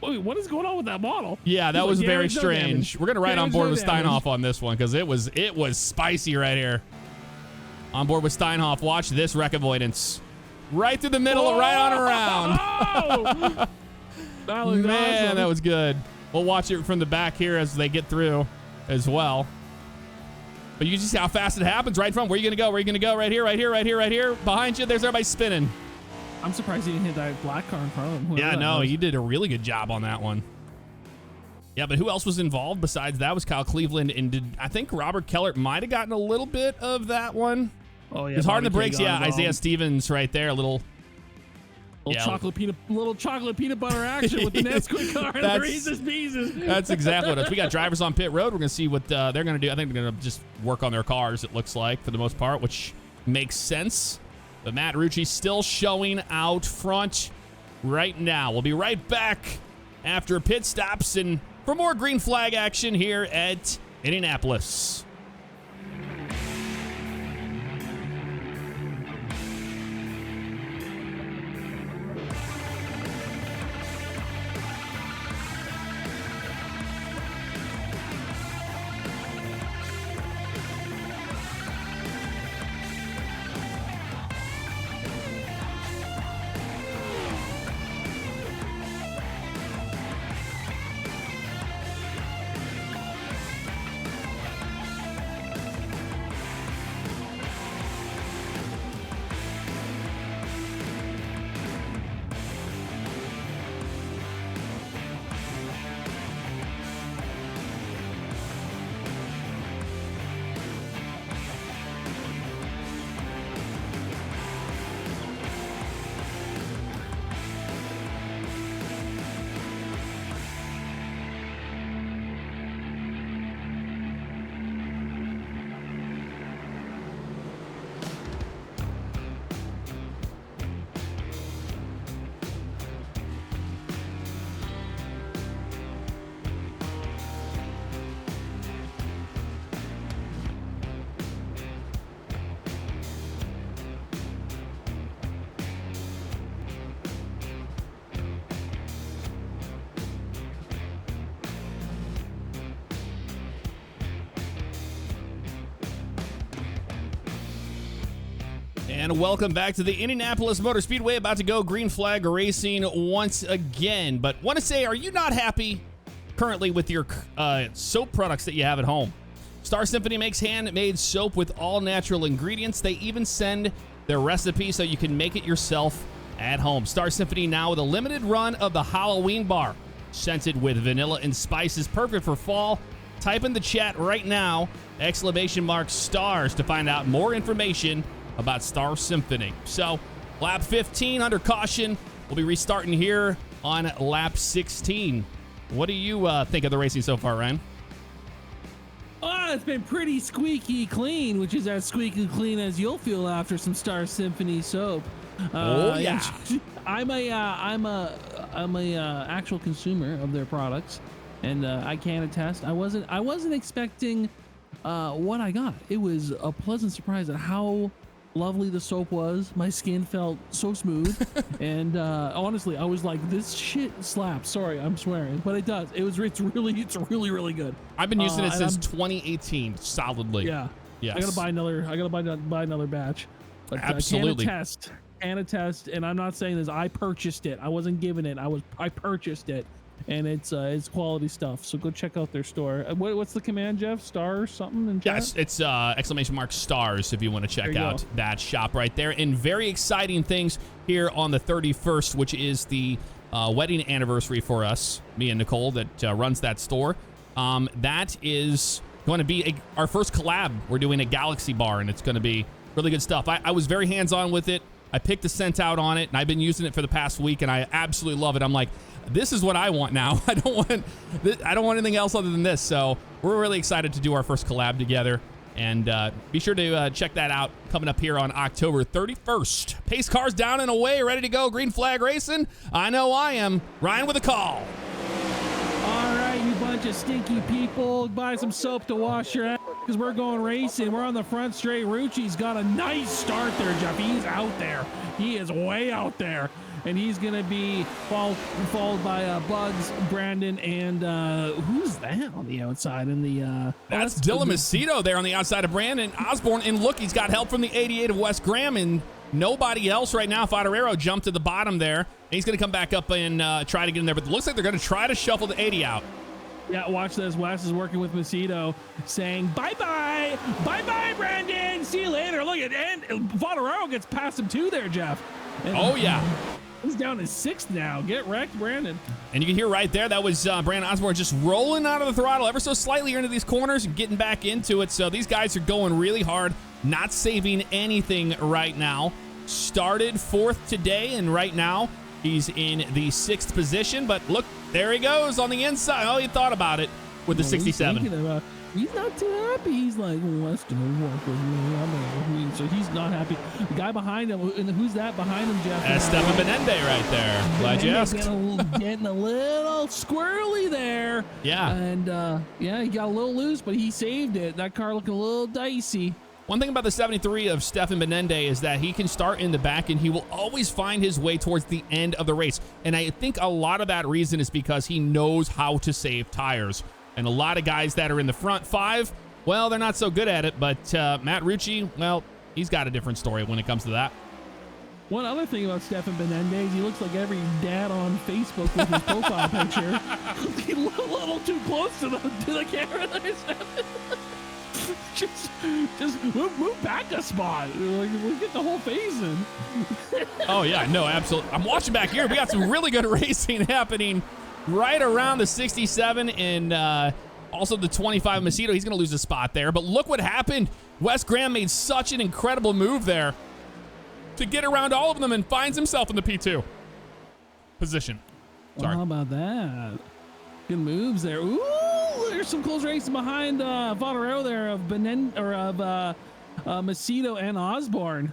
Wait, what is going on with that model? Yeah, that was very strange. We're going to ride on board with Steinhoff on this one because it was spicy right here. On board with Steinhoff. Watch this wreck avoidance. Right through the middle, right on around. Man, awesome. that was good. We'll watch it from the back here as they get through as well. But you just see how fast it happens right in front. Where are you going to go? Where are you going to go? Right here, right here, right here, right here. Behind you, there's everybody spinning. I'm surprised he didn't hit that black car in front of him. Yeah, no, he did a really good job on that one. Yeah, but who else was involved besides that was Kyle Cleveland, and I think Robert Kellert might have gotten a little bit of that one. Oh, yeah. It's hard in the brakes. Yeah, Isaiah Stevens right there, a little chocolate peanut butter action with the Nesquik car and the Reese's Pieces. That's exactly what it is. We got drivers on pit road. We're going to see what they're going to do. I think they're going to just work on their cars, it looks like, for the most part, which makes sense. But Matt Rucci still showing out front right now. We'll be right back after pit stops and for more green flag action here at Indianapolis. And welcome back to the Indianapolis Motor Speedway, about to go green flag racing once again. But want to say, are you not happy currently with your soap products that you have at home? Star Symphony makes handmade soap with all natural ingredients. They even send their recipe so you can make it yourself at home. Star Symphony now with a limited run of the Halloween bar, scented with vanilla and spices, perfect for fall. Type in the chat right now, !stars, to find out more information about Star Symphony. So, lap 15 under caution. We'll be restarting here on lap 16. What do you think of the racing so far, Ryan? Oh, it's been pretty squeaky clean, which is as squeaky clean as you'll feel after some Star Symphony soap. Yeah. I'm a actual consumer of their products, and I can attest. I wasn't expecting what I got. It was a pleasant surprise at how lovely the soap was. My skin felt so smooth, and honestly, I was like, "This shit slaps." Sorry, I'm swearing, but it does. It's really good. I've been using it since 2018, solidly. Yeah. Yes. I gotta buy another batch. But, Absolutely. Can attest, and I'm not saying this. I purchased it. I wasn't given it. I purchased it, and it's quality stuff. So go check out their store. What's the command, Jeff? Star something in chat? Yes, it's !stars if you want to check out that shop right there. And very exciting things here on the 31st, which is the wedding anniversary for us, me and Nicole, that runs that store. That is going to be our first collab. We're doing a Galaxy bar, and it's going to be really good stuff. I was very hands-on with it. I picked the scent out on it, and I've been using it for the past week, and I absolutely love it. I'm like, this is what I want now. I don't want anything else other than this. So we're really excited to do our first collab together. And be sure to check that out coming up here on October 31st. Pace cars down and away, ready to go. Green flag racing. I know I am. Ryan with a call. All right, you bunch of stinky people, buy some soap to wash your ass because we're going racing. We're on the front straight. Rucci's got a nice start there, Jeff. He's out there. He is way out there. And he's going to be followed by Bugs, Brandon, and who's that on the outside? In the that's Dylan Macedo there on the outside of Brandon Osborne. And look, he's got help from the 88 of Wes Graham, and nobody else right now. Favignano jumped to the bottom there. And he's going to come back up and try to get in there. But it looks like they're going to try to shuffle the 80 out. Yeah, watch this. Wes is working with Macedo, saying, bye-bye. Bye-bye, Brandon. See you later. Look at and Favignano gets past him too there, Jeff. And oh, yeah. He's down to 6th now. Get wrecked, Brandon. And you can hear right there, that was Brandon Osborne just rolling out of the throttle ever so slightly into these corners and getting back into it. So these guys are going really hard, not saving anything right now. Started 4th today, and right now he's in the 6th position. But look, there he goes on the inside. Oh, he thought about it with the 67. He's not too happy. He's like, Wes don't work with me. So he's not happy. The guy behind him, and who's that behind him, Jeff? That's Stefan Benende right there. Glad you asked. Getting a little squirrely there. Yeah. And, yeah, he got a little loose, but he saved it. That car looking a little dicey. One thing about the 73 of Stefan Benende is that he can start in the back, and he will always find his way towards the end of the race. And I think a lot of that reason is because he knows how to save tires. And a lot of guys that are in the front 5, well, they're not so good at it. But Matt Rucci, well, he's got a different story when it comes to that. One other thing about Stefan Benende is he looks like every dad on Facebook with his profile picture. He's a little too close to the camera there, Stefan. just move back a spot. We'll get the whole face in. Oh, yeah, no, absolutely. I'm watching back here. We got some really good racing happening right around the 67 and also the 25 Macedo. He's going to lose a spot there. But look what happened. Wes Graham made such an incredible move there to get around all of them and finds himself in the P2 position. Sorry. Well, how about that? Good moves there. Ooh, there's some close racing behind Favignano there of Macedo and Osborne.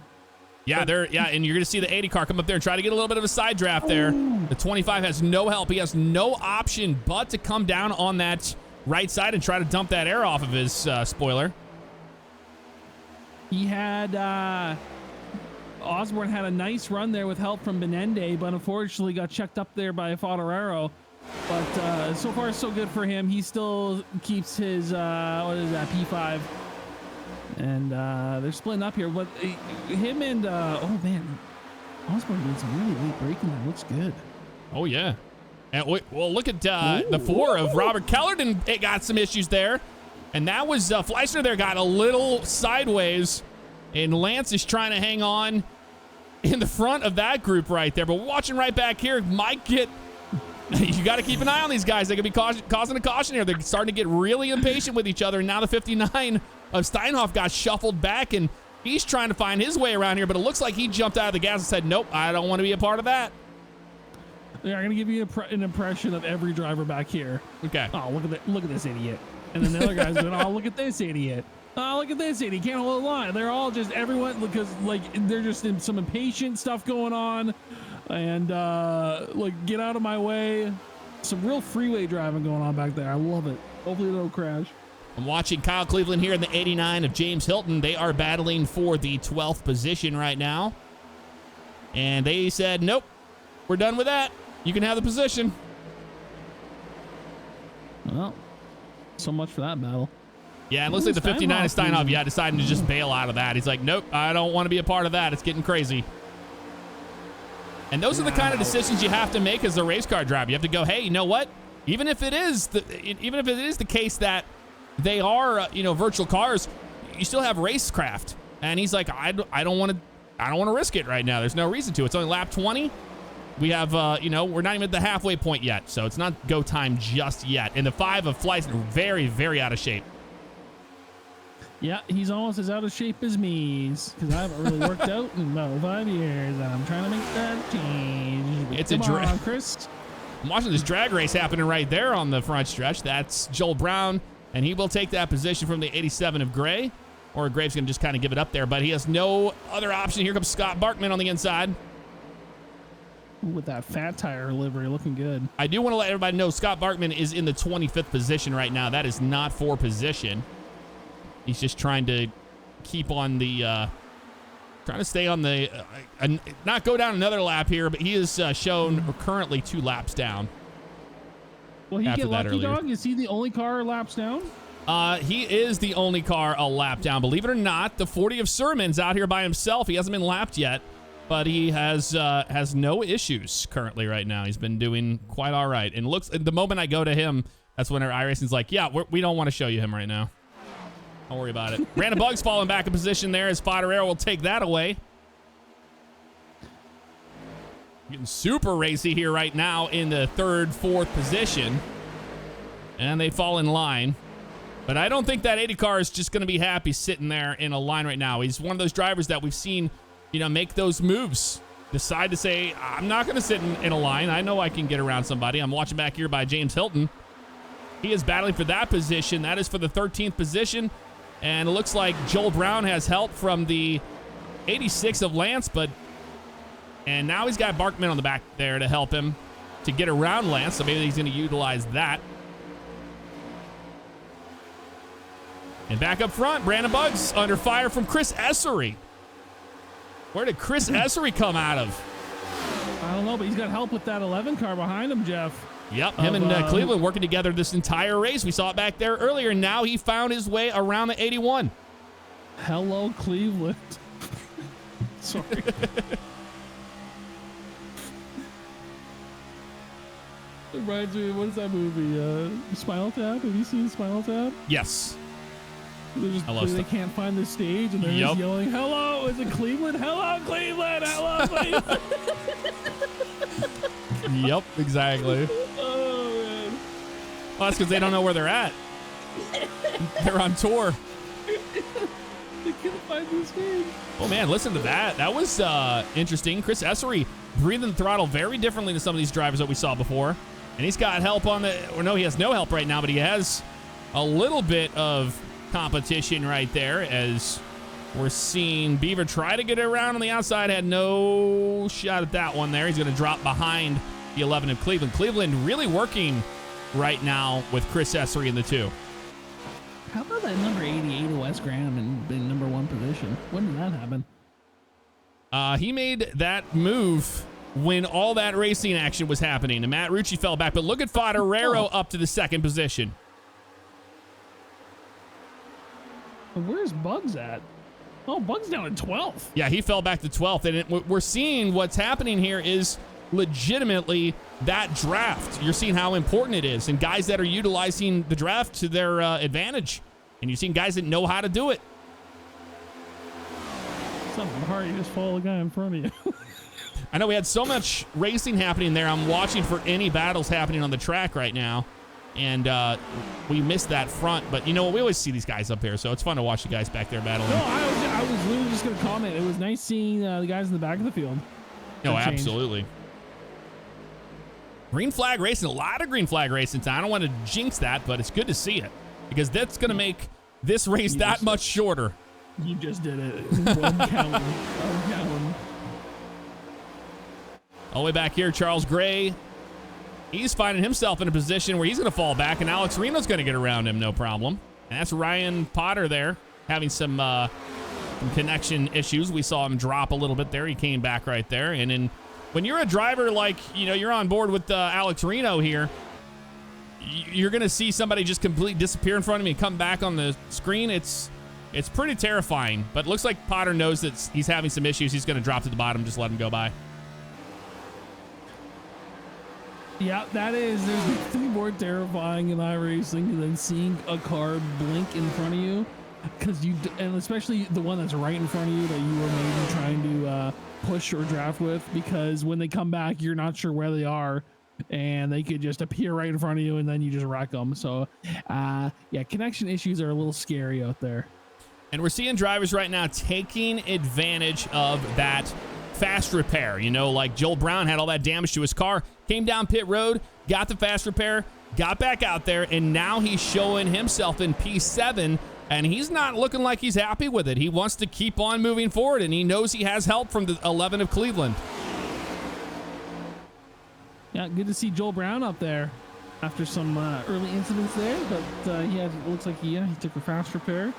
Yeah, and you're going to see the 80 car come up there and try to get a little bit of a side draft there. The 25 has no help. He has no option but to come down on that right side and try to dump that air off of his spoiler. He had Osborne had a nice run there with help from Benende, but unfortunately got checked up there by Favignano. But so far so good for him. He still keeps his P5. And they're splitting up here. But him and, oh man, Osborne doing some really late braking there. Looks good. Oh, yeah. And well, look at the 4 of Robert Kellerton. It got some issues there. And that was Fleischner there got a little sideways. And Lance is trying to hang on in the front of that group right there. But watching right back here, might get... You got to keep an eye on these guys. They could be causing a caution here. They're starting to get really impatient with each other. And now the 59 of Steinhoff got shuffled back, and he's trying to find his way around here. But it looks like he jumped out of the gas and said, nope, I don't want to be a part of that. Yeah, I'm going to give you an impression of every driver back here. Okay. Oh, look at this idiot. And then the other guy's going, oh, look at this idiot. Oh, look at this idiot. He can't hold a line. They're all just everyone because, like, they're just in some impatient stuff going on. And, like, get out of my way. Some real freeway driving going on back there. I love it. Hopefully they don't crash. I'm watching Kyle Cleveland here in the 89 of James Hilton. They are battling for the 12th position right now. And they said, nope, we're done with that. You can have the position. Well, so much for that battle. Yeah, it looks like the 59 of Steinhoff, yeah, deciding to just bail out of that. He's like, nope, I don't want to be a part of that. It's getting crazy. And those are the kind of decisions you have to make as a race car driver. You have to go, hey, you know what? Even if it is the case that they are, virtual cars, you still have racecraft. And he's like, I don't want to risk it right now. There's no reason to. It's only lap 20. We have, we're not even at the halfway point yet, so it's not go time just yet. And the 5 of Flight's very, very out of shape. Yeah, he's almost as out of shape as me, because I haven't really worked out in about 5 years, and I'm trying to make that change. It's Come a on, Chris. I'm watching this drag race happening right there on the front stretch. That's Joel Brown, and he will take that position from the 87 of Gray, or Gray's going to just kind of give it up there, but he has no other option. Here comes Scott Barkman on the inside. With that fat tire livery looking good. I do want to let everybody know Scott Barkman is in the 25th position right now. That is not for position. He's just trying to keep on the, trying to stay on the, not go down another lap here, but he is shown currently 2 laps down. Will he get lucky, dog? Is he the only car laps down? He is the only car a lap down. Believe it or not, the 40 of Sermon's out here by himself. He hasn't been lapped yet, but he has no issues currently right now. He's been doing quite all right. And looks, the moment I go to him, that's when our iRacing's like, yeah, we don't want to show you him right now. Don't worry about it. Brandon Buggs falling back in position there as Favignano will take that away. Getting super racy here right now in the 3rd, 4th position. And they fall in line. But I don't think that 80 car is just going to be happy sitting there in a line right now. He's one of those drivers that we've seen, make those moves. Decide to say, I'm not going to sit in a line. I know I can get around somebody. I'm watching back here by James Hilton. He is battling for that position. That is for the 13th position. And it looks like Joel Brown has help from the 86 of Lance, and now he's got Barkman on the back there to help him to get around Lance, so maybe he's going to utilize that. And back up front, Brandon Buggs under fire from Chris Essery. Where did Chris Essery come out of? I don't know, but he's got help with that 11 car behind him, Jeff. Yep, him and Cleveland working together this entire race. We saw it back there earlier. Now he found his way around the 81. Hello, Cleveland. Sorry. It reminds me, what is that movie? Spinal Tap? Have you seen Spinal Tap? Yes. They can't find the stage and they're just yelling, hello, is it Cleveland? Hello, Cleveland! Hello, Cleveland! Yep, exactly. Oh, man. Well, that's because they don't know where they're at. They're on tour. They can't find the stage. Oh, man, listen to that. That was interesting. Chris Essery breathing the throttle very differently than some of these drivers that we saw before. And he's got help on he has no help right now, but he has a little bit of competition right there as we're seeing Beaver try to get it around on the outside. Had no shot at that one there. He's going to drop behind the 11 of Cleveland. Cleveland really working right now with Chris Essery in the 2. How about that number 88 of Wes Graham in number 1 position? When did that happen? He made that move when all that racing action was happening, and Matt Rucci fell back. But look at Favignano up to the 2nd position. Where's Buggs at? Oh, Buggs down at 12th. Yeah, he fell back to 12th. And we're seeing what's happening here is legitimately that draft. You're seeing how important it is, and guys that are utilizing the draft to their advantage. And you've seen guys that know how to do it. Something hard, you just follow the guy in front of you. I know we had so much racing happening there. I'm watching for any battles happening on the track right now. And we missed that front. But you know what? We always see these guys up here, so it's fun to watch the guys back there battling. No, I was literally just going to comment. It was nice seeing the guys in the back of the field. No, absolutely. Green flag racing, a lot of green flag racing. I don't want to jinx that, but it's good to see it because that's going to make this race that much shorter. You just did it. One count. All the way back here, Charles Gray. He's finding himself in a position where he's going to fall back, and Alex Reno's going to get around him, no problem. And that's Ryan Potter there, having some connection issues. We saw him drop a little bit there. He came back right there. And when you're a driver like, you're on board with Alex Reno here, you're going to see somebody just completely disappear in front of me and come back on the screen. It's pretty terrifying, but it looks like Potter knows that he's having some issues. He's going to drop to the bottom, just let him go by. Yeah, there's nothing more terrifying in iRacing than seeing a car blink in front of you, and especially the one that's right in front of you that you were maybe trying to push or draft with, because when they come back, you're not sure where they are, and they could just appear right in front of you, and then you just wreck them. So, yeah, connection issues are a little scary out there. And we're seeing drivers right now taking advantage of that fast repair. You know, like Joel Brown had all that damage to his car, came down pit road, got the fast repair, got back out there, and now he's showing himself in P7, and he's not looking like he's happy with it. He wants to keep on moving forward, and he knows he has help from the 11 of Cleveland. Yeah, good to see Joel Brown up there after some early incidents there, but it looks like he took a fast repair.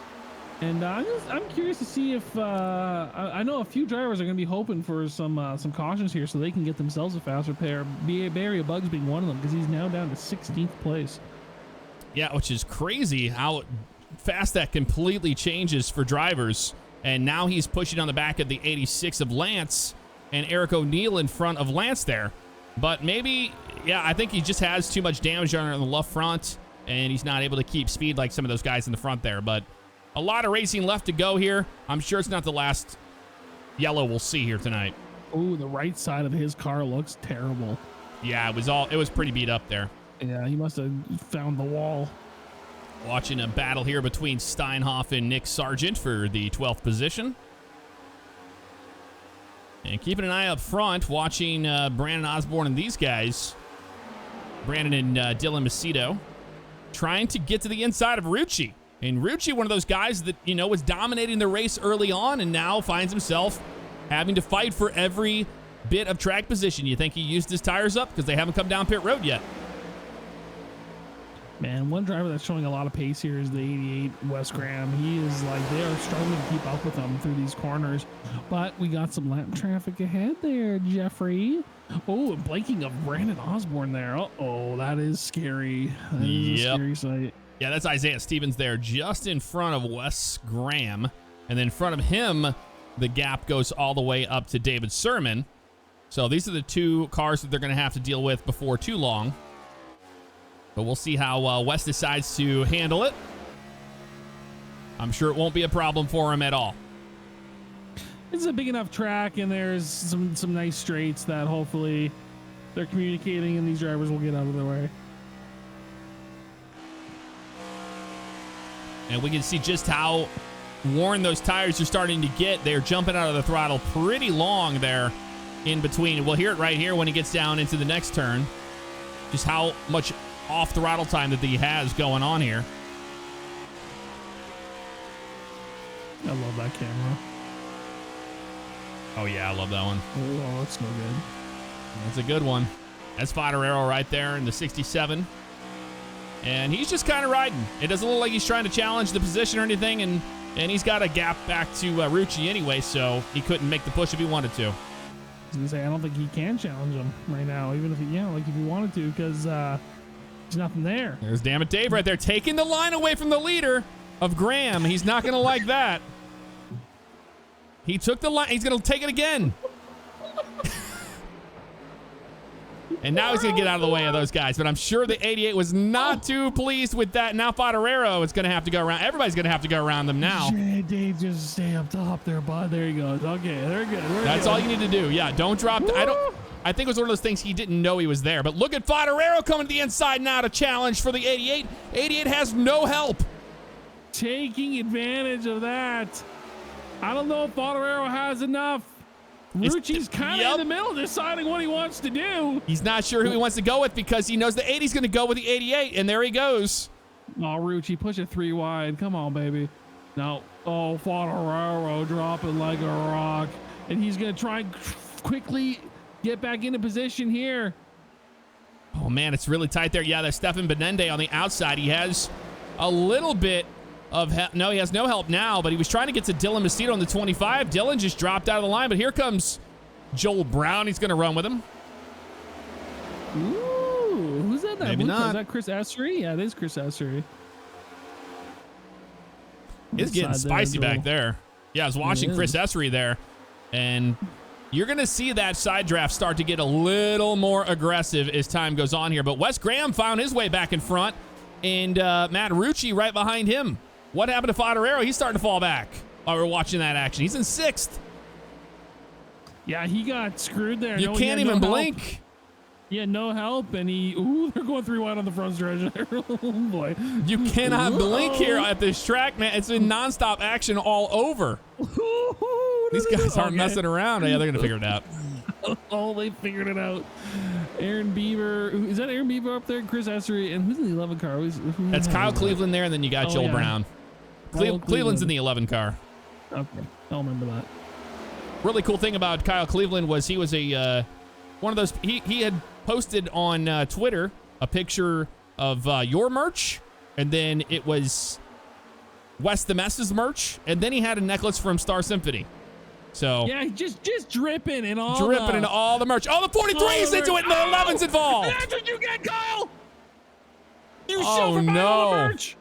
And I'm curious to see if I know a few drivers are going to be hoping for some cautions here so they can get themselves a fast repair. Barry Bugs being one of them, because he's now down to 16th place. Yeah, which is crazy how fast that completely changes for drivers. And now he's pushing on the back of the 86 of Lance and Eric O'Neill in front of Lance there. But maybe, yeah, I think he just has too much damage on the left front, and he's not able to keep speed like some of those guys in the front there. But a lot of racing left to go here. I'm sure it's not the last yellow we'll see here tonight. Oh, the right side of his car looks terrible. Yeah, it was pretty beat up there. Yeah, he must have found the wall. Watching a battle here between Steinhoff and Nick Sargent for the 12th position. And keeping an eye up front, watching Brandon Osborne and these guys. Brandon and Dylan Macedo trying to get to the inside of Rucci. And Rucci, one of those guys that, was dominating the race early on and now finds himself having to fight for every bit of track position. You think he used his tires up because they haven't come down pit road yet? Man, one driver that's showing a lot of pace here is the 88 Wes Graham. He is they are struggling to keep up with them through these corners. But we got some lap traffic ahead there, Jeffrey. Oh, and blanking of Brandon Osborne there. Uh-oh, that is scary. That is a scary sight. Yeah, that's Isaiah Stevens there just in front of Wes Graham. And then in front of him, the gap goes all the way up to David Sermon. So these are the two cars that they're going to have to deal with before too long. But we'll see how Wes decides to handle it. I'm sure it won't be a problem for him at all. It's a big enough track, and there's some nice straights that hopefully they're communicating, and these drivers will get out of their way. And we can see just how worn those tires are starting to get. They're jumping out of the throttle pretty long there in between. We'll hear it right here when he gets down into the next turn. Just how much off throttle time that he has going on here. I love that camera. Oh, yeah, I love that one. Oh, that's no good. That's a good one. That's Fodorero right there in the 67. And he's just kind of riding. It doesn't look like he's trying to challenge the position or anything, and he's got a gap back to Rucci anyway, so he couldn't make the push if he wanted to. I was gonna say, I don't think he can challenge him right now, even if he wanted to, because there's nothing there. There's Damn It Dave right there, taking the line away from the leader of Graham. He's not gonna like that. He took the line. He's gonna take it again. And now he's going to get out of the way of those guys. But I'm sure the 88 was not too pleased with that. Now Fodorero is going to have to go around. Everybody's going to have to go around them now. Dave, just stay up top there, bud. There he goes. Okay, they're good. That's all you need to do. Yeah, don't drop. I think it was one of those things he didn't know he was there. But look at Fodorero coming to the inside now to challenge for the 88. 88 has no help. Taking advantage of that. I don't know if Fodorero has enough. Rucci's kind of in the middle deciding what he wants to do. He's not sure who he wants to go with because he knows the 80's going to go with the 88, and there he goes. Oh, Rucci, push it 3 wide. Come on, baby. No. Oh, Fodorero dropping like a rock. And he's going to try and quickly get back into position here. Oh, man, it's really tight there. Yeah, there's Stefan Benende on the outside. He has a little bit of help. No, he has no help now, but he was trying to get to Dylan Macedo on the 25. Dylan just dropped out of the line, but here comes Joel Brown. He's going to run with him. Ooh, who's that? Maybe not. Is that Chris Essery? Yeah, it is Chris Essery. It's getting spicy back there. Yeah, I was watching Chris Essery there, and You're going to see that side draft start to get a little more aggressive as time goes on here. But Wes Graham found his way back in front, and Matt Rucci right behind him. What happened to Favignano? He's starting to fall back while we're watching that action. He's in 6th. Yeah, he got screwed there. You can't even blink. He had no help, and they're going 3 wide on the front stretch. Oh, boy. You cannot blink here at this track, man. It's been nonstop action all over. These guys aren't messing around. Yeah, they're going to figure it out. Oh, they figured it out. Aaron Beaver. Is that Aaron Beaver up there? Chris Essery. And who's in the 11 car? That's Kyle Cleveland there, and then you got Joel Brown. Cleveland's in the 11 car. Okay, I'll remember that. Really cool thing about Kyle Cleveland was he was a one of those. He had posted on Twitter a picture of your merch, and then it was Wes the Mess's merch, and then he had a necklace from Star Symphony. So yeah, just dripping in all the merch. Oh, the 43's into it, and the 11's involved. That's what you get, Kyle. You all the merch.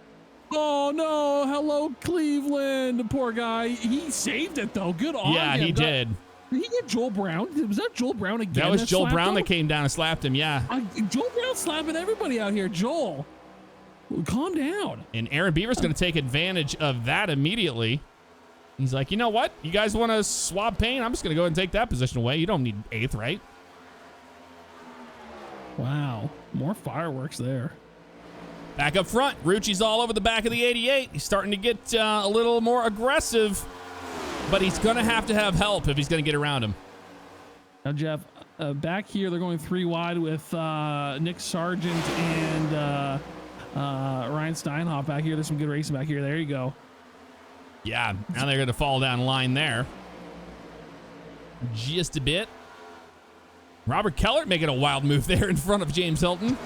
Oh no! Hello, Cleveland. The poor guy. He saved it though. Good on him. Yeah, he did. Did he get Joel Brown? Was that Joel Brown again? That was Joel Brown that came down and slapped him. Yeah. Joel Brown slapping everybody out here. Joel, calm down. And Aaron Beaver's going to take advantage of that immediately. He's like, you know what? You guys want to swap paint? I'm just going to go ahead and take that position away. You don't need 8th, right? Wow. More fireworks there. Back up front. Rucci's all over the back of the 88. He's starting to get a little more aggressive, but he's going to have help if he's going to get around him. Now, Jeff, back here, they're going 3 wide with Nick Sargent and Ryan Steinhoff back here. There's some good racing back here. There you go. Yeah, now they're going to fall down line there. Just a bit. Robert Kellert making a wild move there in front of James Hilton.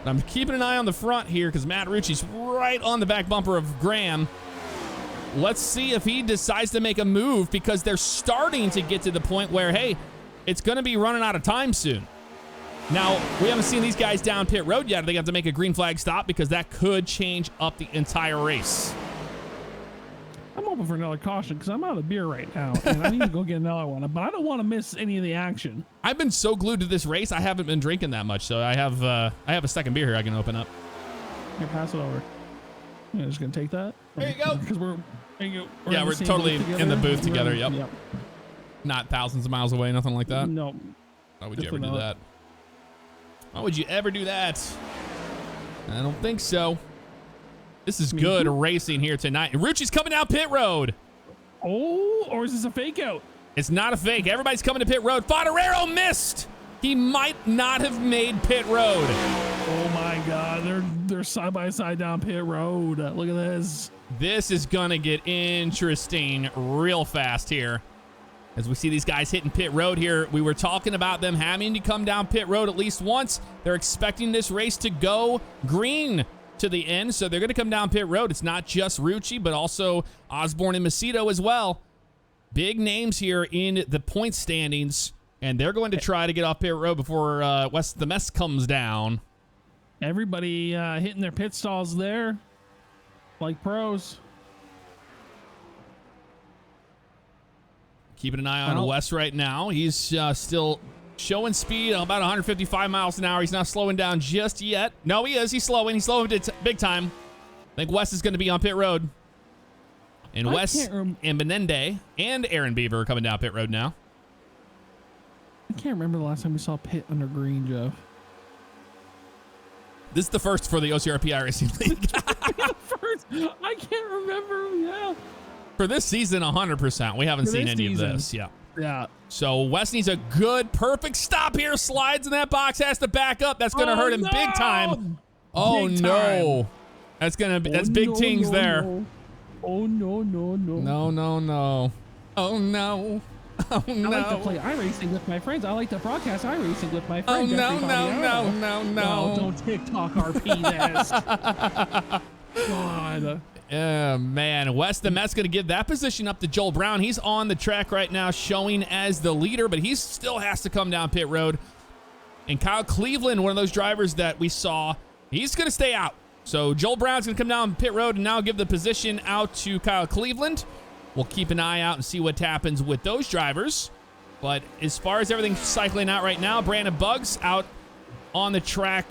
I'm keeping an eye on the front here because Matt Rucci's right on the back bumper of Graham. Let's see if he decides to make a move because they're starting to get to the point where, hey, it's going to be running out of time soon. Now, we haven't seen these guys down pit road yet. They have to make a green flag stop because that could change up the entire race. I'm hoping for another caution because I'm out of beer right now, and I need to go get another one. But I don't want to miss any of the action. I've been so glued to this race, I haven't been drinking that much, so I have a second beer here I can open up. Here, pass it over. I'm just gonna take that. There you go. Because we're totally in the booth together. Yep. Not thousands of miles away, nothing like that. No. Why would you ever do that? Why would you ever do that? I don't think so. This is good racing here tonight. Rucci's coming down pit road. Oh, or is this a fake out? It's not a fake. Everybody's coming to pit road. Favignano missed. He might not have made pit road. Oh my God, they're side by side down pit road. Look at this. This is gonna get interesting real fast here. As we see these guys hitting pit road here, we were talking about them having to come down pit road at least once. They're expecting this race to go green to the end, so they're going to come down pit road. It's not just Rucci, but also Osborne and Macedo as well. Big names here in the point standings, and they're going to try to get off pit road before Wes the Mess comes down. Everybody hitting their pit stalls there, like pros. Keeping an eye on Wes right now. He's still showing speed about 155 miles an hour. He's not slowing down just yet. No, he is. He's slowing. He's slowing big time. I think Wes is going to be on pit road. And Wes and Benende and Aaron Beaver are coming down pit road now. I can't remember the last time we saw pit under green, Jeff. This is the first for the OCRP iRacing League. I can't remember. Yeah. For this season, 100%. We haven't seen any of this. Yeah. Yeah. So Wes needs a good, perfect stop here. Slides in that box, has to back up. That's going to hurt him big time. Oh, big no. Time. That's going to be, that's big tings there. No. Oh, no. No. Oh, no. Oh, no. I like to play iRacing with my friends. I like to broadcast iRacing with my friends. Oh, no. Don't TikTok RP this. God. Man, Wes the Met's going to give that position up to Joel Brown. He's on the track right now showing as the leader, but he still has to come down pit road. And Kyle Cleveland, one of those drivers that we saw, he's going to stay out. So Joel Brown's going to come down pit road and now give the position out to Kyle Cleveland. we'll keep an eye out and see what happens with those drivers. But as far as everything cycling out right now, Brandon Bugs out on the track,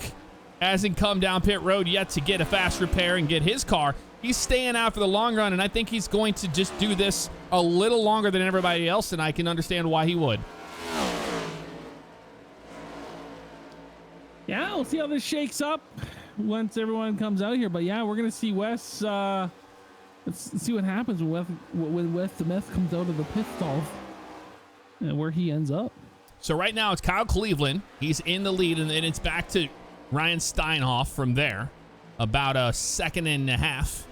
hasn't come down pit road yet to get a fast repair and get his car. He's staying out for the long run, and I think he's going to just do this a little longer than everybody else, and I can understand why he would. Yeah, we'll see how this shakes up once everyone comes out here. But yeah, we're gonna see Wes. Let's see what happens when Wes the Meth comes out of the pit stall and where he ends up. So right now it's Kyle Cleveland. He's in the lead, and then it's back to Ryan Steinhoff from there. About a second and a half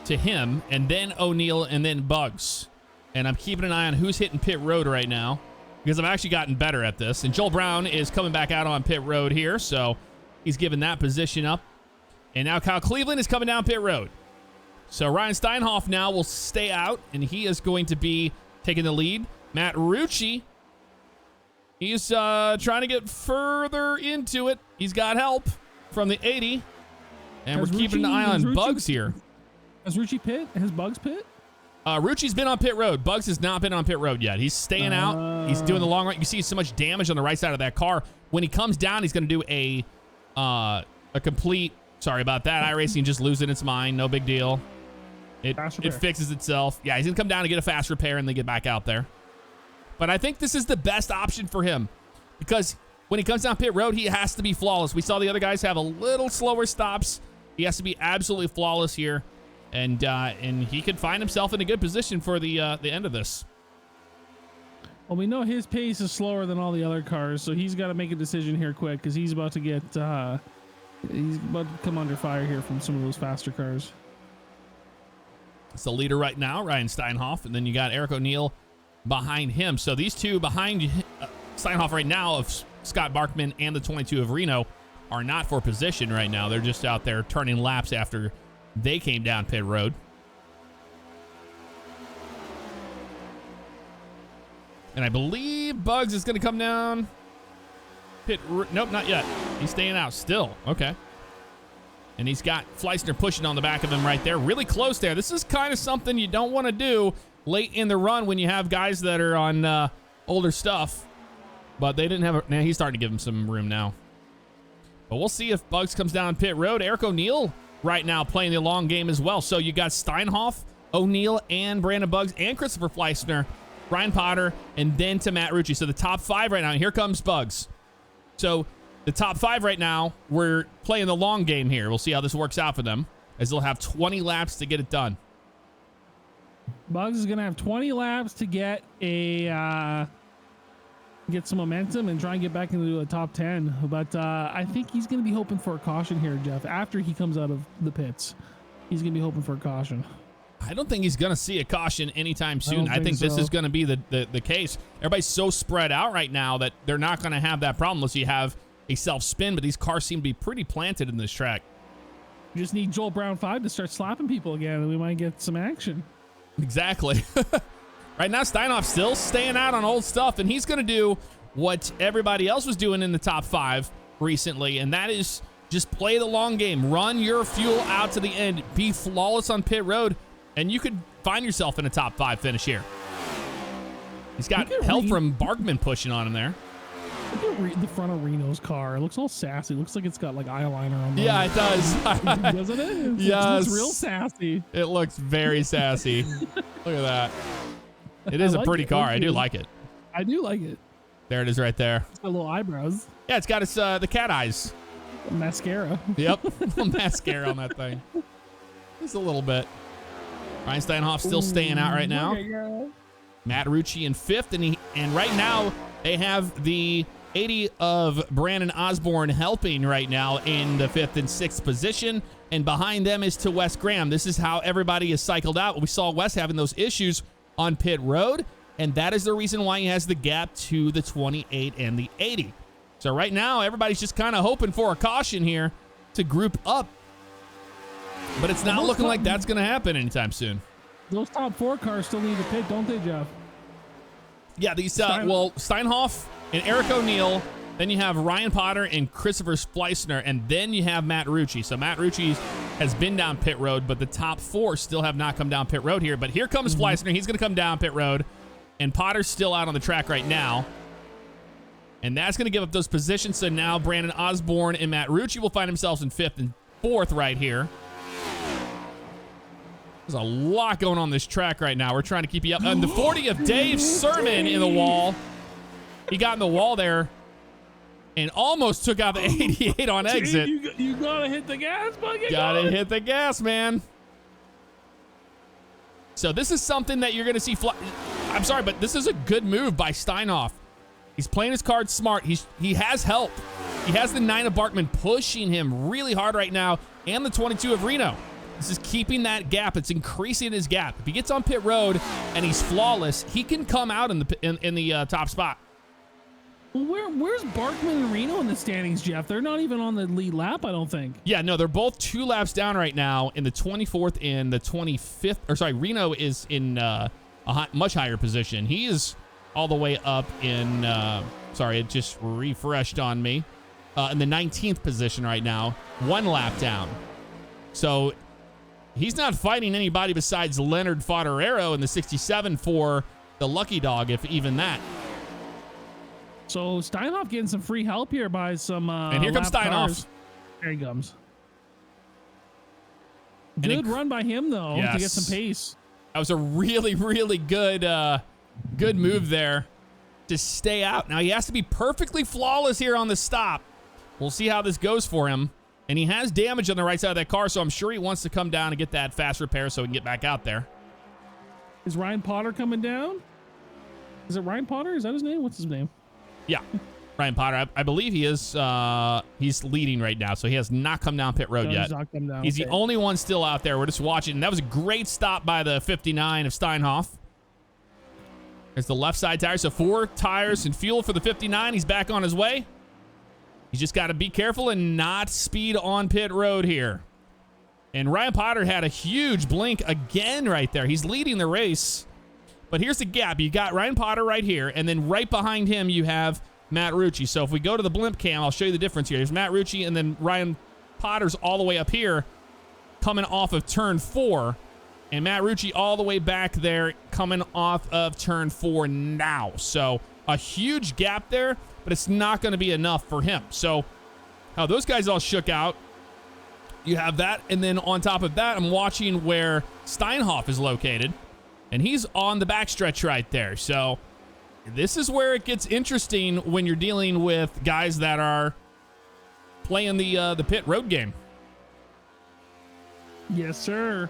to him, and then O'Neill, and then Bugs. And I'm keeping an eye on who's hitting pit road right now, because I've actually gotten better at this. And Joel Brown is coming back out on pit road here, so he's given that position up. And now Kyle Cleveland is coming down pit road. So Ryan Steinhoff now will stay out, and he is going to be taking the lead. Matt Rucci, he's trying to get further into it. He's got help from the 80. And we're keeping an eye on Bugs here. Has Rucci pit? Has Bugs pit? Rucci's been on pit road. Bugs has not been on pit road yet. He's staying out. He's doing the long run. You see so much damage on the right side of that car. When he comes down, he's going to do a complete, sorry about that, iRacing just losing its mind. No big deal. It fixes itself. Yeah, he's going to come down and get a fast repair and then get back out there. But I think this is the best option for him, because when he comes down pit road, he has to be flawless. We saw the other guys have a little slower stops. He has to be absolutely flawless here, and he could find himself in a good position for the end of this. Well, we know his pace is slower than all the other cars, so he's got to make a decision here quick, because he's about to get he's about to come under fire here from some of those faster cars. It's the leader right now, Ryan Steinhoff, and then you got Eric O'Neill behind him. So these two behind Steinhoff right now of Scott Barkman and the 22 of Reno are not for position right now. They're just out there turning laps after they came down pit road. And I believe Bugs is going to come down pit. Nope, not yet. He's staying out still. Okay. And he's got Fleissner pushing on the back of him right there. Really close there. This is kind of something you don't want to do late in the run when you have guys that are on older stuff. But they didn't have a... Now he's starting to give him some room now. But we'll see if Bugs comes down pit road. Eric O'Neill right now playing the long game as well. So you got Steinhoff, O'Neill, and Brandon Bugs, and Christopher Fleissner, Ryan Potter, and then to Matt Rucci. So the top five right now. Here comes Bugs. So the top five right now, we're playing the long game here. We'll see how this works out for them, as they'll have 20 laps to get it done. Bugs is going to have 20 laps to get a... get some momentum and try and get back into a top 10. But I think he's going to be hoping for a caution here, Jeff. After he comes out of the pits, he's going to be hoping for a caution. I don't think he's going to see a caution anytime soon. I think this is going to be the case. Everybody's so spread out right now that they're not going to have that problem unless you have a self-spin, but these cars seem to be pretty planted in this track. You just need Joel Brown 5 to start slapping people again, and we might get some action. Exactly. Right now, Steinhoff's still staying out on old stuff, and he's going to do what everybody else was doing in the top five recently, and that is just play the long game. Run your fuel out to the end. Be flawless on pit road, and you could find yourself in a top five finish here. He's got help from Barkman pushing on him there. Look at the front of Reno's car. It looks all sassy. It looks like it's got like eyeliner on it. Yeah, it does. Doesn't it? Yes. It's real sassy. It looks very sassy. Look at that. It is a pretty car. I do like it. I do like it. There it is right there. It's got little eyebrows. Yeah, it's got its the cat eyes. Mascara. Yep. Mascara on that thing. Just a little bit. Ryan Steinhoff still staying out right now. Matt Rucci in fifth, and right now they have the 80 of Brandon Osborne helping right now in the fifth and sixth position, and behind them is to Wes Graham. This is how everybody is cycled out. We saw Wes having those issues on pit road, and that is the reason why he has the gap to the 28 and the 80. So right now, everybody's just kind of hoping for a caution here to group up, but it's not looking like that's going to happen anytime soon. Those top four cars still need to pit, don't they, Jeff? Yeah, these, well, Steinhoff and Eric O'Neill, then you have Ryan Potter and Christopher Fleissner, and then you have Matt Rucci. So Matt Rucci has been down pit road, but the top 4 still have not come down pit road here. But here comes Fleischner. He's going to come down pit road, and Potter's still out on the track right now. And that's going to give up those positions. So now Brandon Osborne and Matt Rucci will find themselves in 5th and 4th right here. There's a lot going on this track right now. We're trying to keep you up. And the 40 of Dave Sermon in the wall. He got in the wall there and almost took out the 88 on exit. You gotta hit the gas, buddy. Gotta hit the gas, man. So this is something that you're going to see. I'm sorry, but this is a good move by Steinhoff. He's playing his cards smart. He has help. He has the 9 of Barkman pushing him really hard right now, and the 22 of Reno. This is keeping that gap. It's increasing his gap. If he gets on pit road and he's flawless, he can come out in the top spot. Well, where's Barkman and Reno in the standings, Jeff? They're not even on the lead lap, I don't think. Yeah, no, they're both 2 laps down right now in the 24th and the 25th. Or sorry, Reno is in a much higher position. He is all the way up in, sorry, it just refreshed on me, in the 19th position right now, 1 lap down. So he's not fighting anybody besides Leonard Fodorero in the 67 for the lucky dog, if even that. So Steinhoff getting some free help here by some and here comes Steinhoff. Cars. There he comes. Good run by him, though, to get some pace. That was a really, really good move there to stay out. Now he has to be perfectly flawless here on the stop. We'll see how this goes for him. And he has damage on the right side of that car, so I'm sure he wants to come down and get that fast repair so he can get back out there. Is Ryan Potter coming down? Is it Ryan Potter? Is that his name? What's his name? Yeah, Ryan Potter. I believe he is. He's leading right now, so he has not come down pit road yet. He's not come down. He's the only one still out there. We're just watching. And that was a great stop by the 59 of Steinhoff. There's the left side tire. So 4 tires and fuel for the 59. He's back on his way. He's just got to be careful and not speed on pit road here. And Ryan Potter had a huge blink again right there. He's leading the race. But here's the gap. You got Ryan Potter right here, and then right behind him you have Matt Rucci. So if we go to the blimp cam, I'll show you the difference here. There's Matt Rucci, and then Ryan Potter's all the way up here coming off of turn 4. And Matt Rucci all the way back there coming off of turn 4 now. So a huge gap there, but it's not going to be enough for him. So how those guys all shook out, you have that. And then on top of that, I'm watching where Steinhoff is located. And he's on the backstretch right there. So this is where it gets interesting when you're dealing with guys that are playing the pit road game. Yes, sir.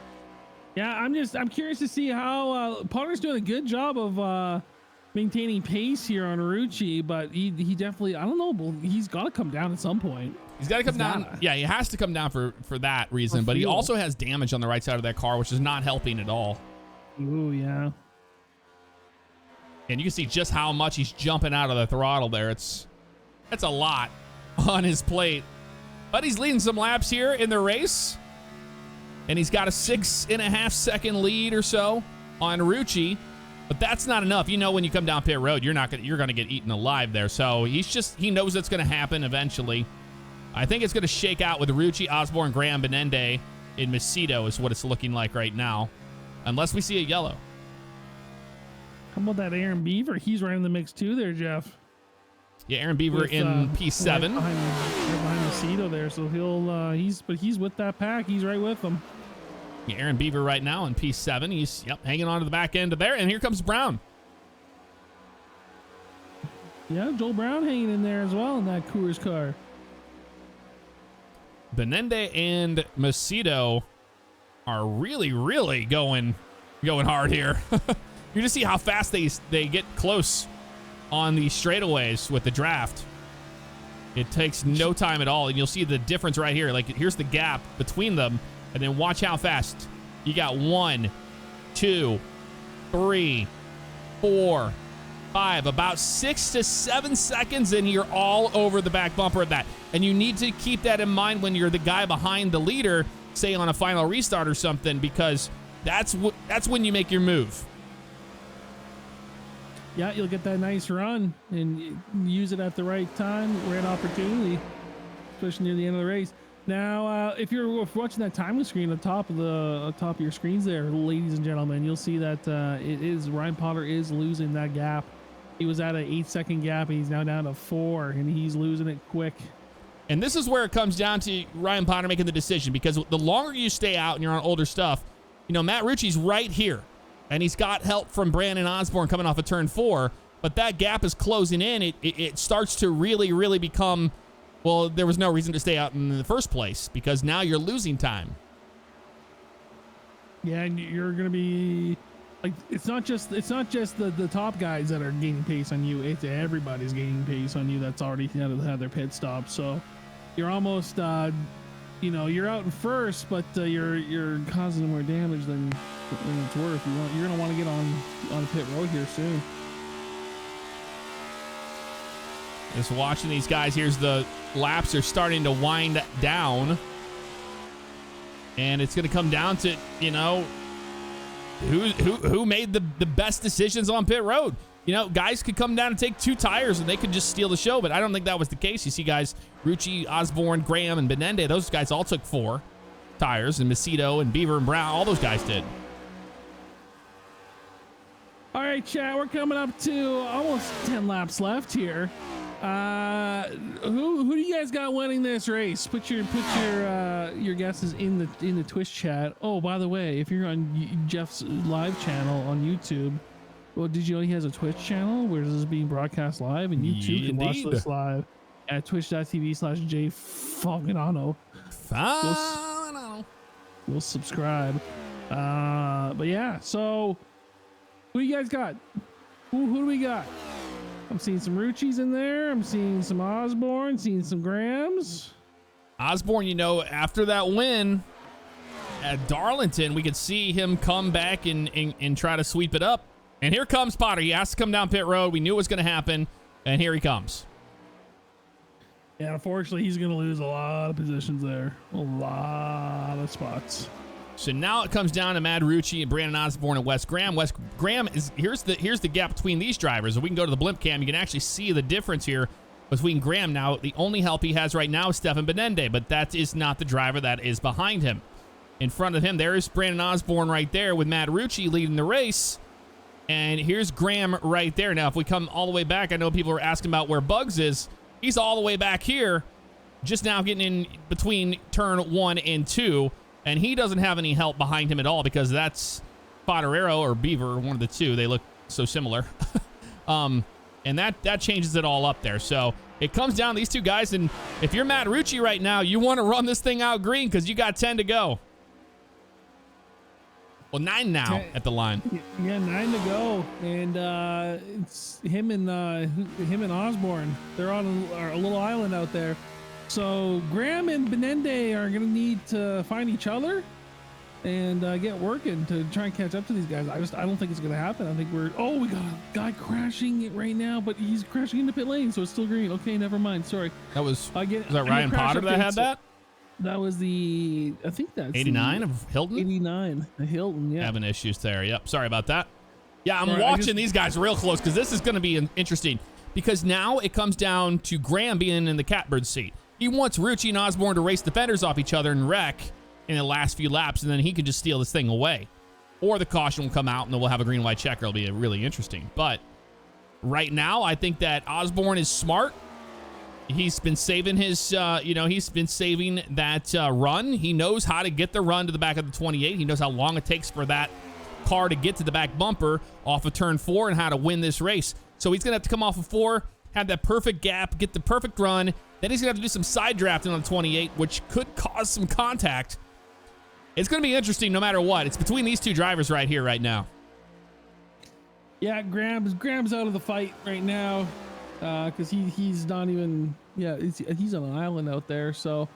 Yeah, I'm curious to see how Potter's doing a good job of maintaining pace here on Rucci, but he definitely, I don't know, but he's got to come down at some point. He's got to come down. Yeah, he has to come down for that reason, but he also has damage on the right side of that car, which is not helping at all. Ooh, yeah. And you can see just how much he's jumping out of the throttle there. That's a lot on his plate. But he's leading some laps here in the race. And he's got a 6.5 second lead or so on Rucci. But that's not enough. You know, when you come down pit road, you're going to get eaten alive there. So he knows that's going to happen eventually. I think it's going to shake out with Rucci, Osborne, Graham, Benende in Macedo is what it's looking like right now. Unless we see a yellow. How about that Aaron Beaver? He's right in the mix too there, Jeff. Yeah, Aaron Beaver in P7. Right behind Macedo there. So he's with that pack. He's right with them. Yeah, Aaron Beaver right now in P7. He's hanging on to the back end of there. And here comes Brown. Yeah, Joel Brown hanging in there as well in that Coors car. Benende and Macedo are really, really going hard here. You just see how fast they get close on the straightaways with the draft. It takes no time at all, and you'll see the difference right here. Like, here's the gap between them, and then watch how fast. You got 1, 2, 3, 4, 5, about 6 to 7 seconds, and you're all over the back bumper of that. And you need to keep that in mind when you're the guy behind the leader, say on a final restart or something, because that's when you make your move. Yeah, you'll get that nice run and use it at the right time, right opportunity, especially near the end of the race. Now, if you're watching that timing screen at the top of your screens there, ladies and gentlemen, you'll see that Ryan Potter is losing that gap. He was at an 8-second gap, and he's now down to 4, and he's losing it quick. And this is where it comes down to Ryan Potter making the decision, because the longer you stay out and you're on older stuff, you know, Matt Rucci's right here, and he's got help from Brandon Osborne coming off of turn 4, but that gap is closing in. It starts to really, really become, well, there was no reason to stay out in the first place, because now you're losing time. Yeah, and you're gonna be like, it's not just the top guys that are gaining pace on you. It's everybody's gaining pace on you that's already had their pit stop. So you're almost, you know, you're out in first, but you're causing more damage than it's worth. You're gonna want to get on pit road here soon. Just watching these guys. Here's the laps are starting to wind down. And it's going to come down to, you know, who made the best decisions on pit road. You know, guys could come down and take 2 tires and they could just steal the show, but I don't think that was the case. You see guys, Rucci, Osborne, Graham, and Benende, those guys all took 4 tires, and Macedo and Beaver and Brown, all those guys did. All right, chat, we're coming up to almost 10 laps left here. Who do you guys got winning this race? Put your guesses in the Twitch chat. Oh, by the way, if you're on Jeff's live channel on YouTube, well, did you know he has a Twitch channel where this is being broadcast live, and you too can watch this live at twitch.tv/jfavignano. We'll subscribe. But yeah, so who you guys got? Who do we got? I'm seeing some Rucci's in there. I'm seeing some Osborne, seeing some Grahams. Osborne, you know, after that win at Darlington, we could see him come back and try to sweep it up. And here comes Potter. He has to come down pit road. We knew it was going to happen, and here he comes. Yeah, unfortunately, he's going to lose a lot of positions there. A lot of spots. So now it comes down to Matt Rucci and Brandon Osborne and Wes Graham. Wes Graham is here's the gap between these drivers. If we can go to the blimp cam, you can actually see the difference here between Graham. Now, the only help he has right now is Stefan Benende, but that is not the driver that is behind him. In front of him, there is Brandon Osborne right there with Matt Rucci leading the race. And here's Graham right there. Now, if we come all the way back, I know people are asking about where Bugs is. He's all the way back here, just now getting in between turn 1 and 2. And he doesn't have any help behind him at all, because that's Poderero or Beaver, one of the two. They look so similar. And that changes it all up there. So it comes down to these two guys. And if you're Matt Rucci right now, you want to run this thing out green, because you got 10 to go. Well, 9 now at the line. Yeah, 9 to go, and it's him and Osborne. They're on a little island out there. So Graham and Benende are gonna need to find each other and get working to try and catch up to these guys. I don't think it's gonna happen. I think we got a guy crashing it right now, but he's crashing into pit lane, so it's still green. Okay, never mind. Sorry. That was that Ryan Potter that had that? That was I think that's 89 of Hilton? 89, the Hilton, yeah. Having issues there. Yep, sorry about that. Yeah, I'm watching these guys real close, because this is going to be interesting, because now it comes down to Graham being in the catbird seat. He wants Rucci and Osborne to race the fenders off each other and wreck in the last few laps, and then he can just steal this thing away. Or the caution will come out, and then we'll have a green-white checker. It'll be really interesting. But right now, I think that Osborne is smart. He's been saving his, he's been saving that run. He knows how to get the run to the back of the 28. He knows how long it takes for that car to get to the back bumper off of turn 4 and how to win this race. So he's going to have to come off of 4, have that perfect gap, get the perfect run. Then he's going to have to do some side drafting on the 28, which could cause some contact. It's going to be interesting no matter what. It's between these two drivers right here, right now. Yeah, Graham's out of the fight right now. Because he's not even, he's on an island out there, so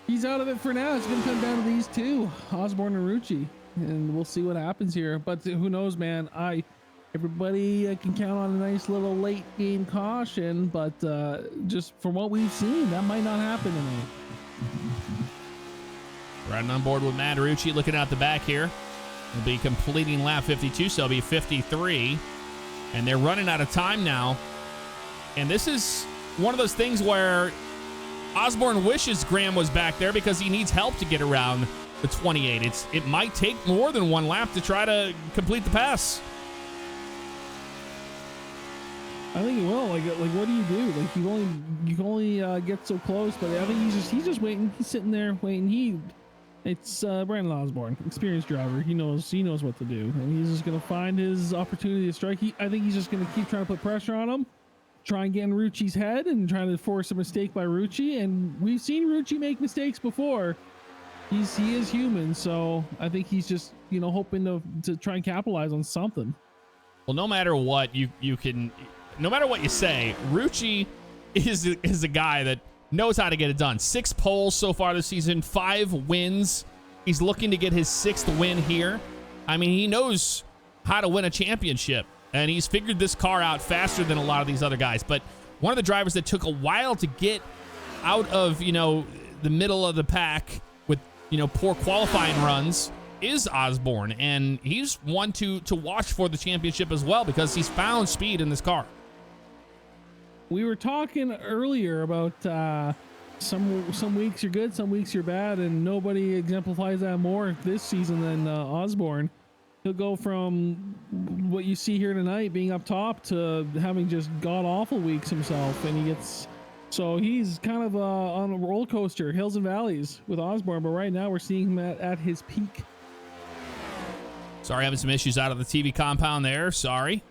he's out of it for now. It's gonna come down to these two, Osborne and Rucci, and we'll see what happens here. But who knows, man? Everybody can count on a nice little late game caution, but just from what we've seen, that might not happen tonight. Riding on board with Matt Rucci, looking out the back here. We'll be completing lap 52, so it'll be 53, and they're running out of time now. And this is one of those things where Osborne wishes Graham was back there because he needs help to get around the 28. It might take more than one lap to try to complete the pass. I think it will. Like what do you do? Like you can only get so close, but I think he's just waiting. He's sitting there waiting. It's Brandon Osborne, experienced driver. He knows what to do, and he's just gonna find his opportunity to strike. I think he's just gonna keep trying to put pressure on him, try and get in Rucci's head, and trying to force a mistake by Rucci. And we've seen Rucci make mistakes before. He is human, so I think he's just hoping to try and capitalize on something. Well, no matter what no matter what you say, Rucci is a guy that knows how to get it done. 6 poles so far this season, 5 wins. He's looking to get his 6th win here. I mean, he knows how to win a championship, and he's figured this car out faster than a lot of these other guys. But one of the drivers that took a while to get out of, the middle of the pack with, poor qualifying runs is Osborne, and he's one to watch for the championship as well because he's found speed in this car. We were talking earlier about some weeks you're good, some weeks you're bad, and nobody exemplifies that more this season than Osborne. He'll go from what you see here tonight, being up top, to having just god-awful weeks himself, and he's kind of on a roller coaster, hills and valleys with Osborne, but right now we're seeing him at his peak. Sorry, having some issues out of the TV compound there. Sorry,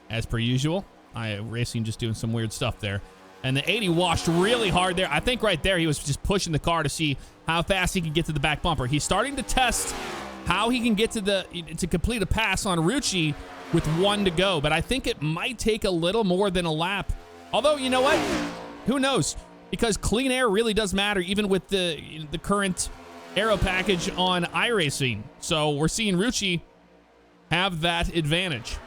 as per usual. iRacing just doing some weird stuff there. And the 80 washed really hard there. I think right there he was just pushing the car to see how fast he can get to the back bumper. He's starting to test how he can get to complete a pass on Rucci with 1 to go. But I think it might take a little more than a lap. Although, you know what? Who knows? Because clean air really does matter, even with the current aero package on iRacing. So we're seeing Rucci have that advantage.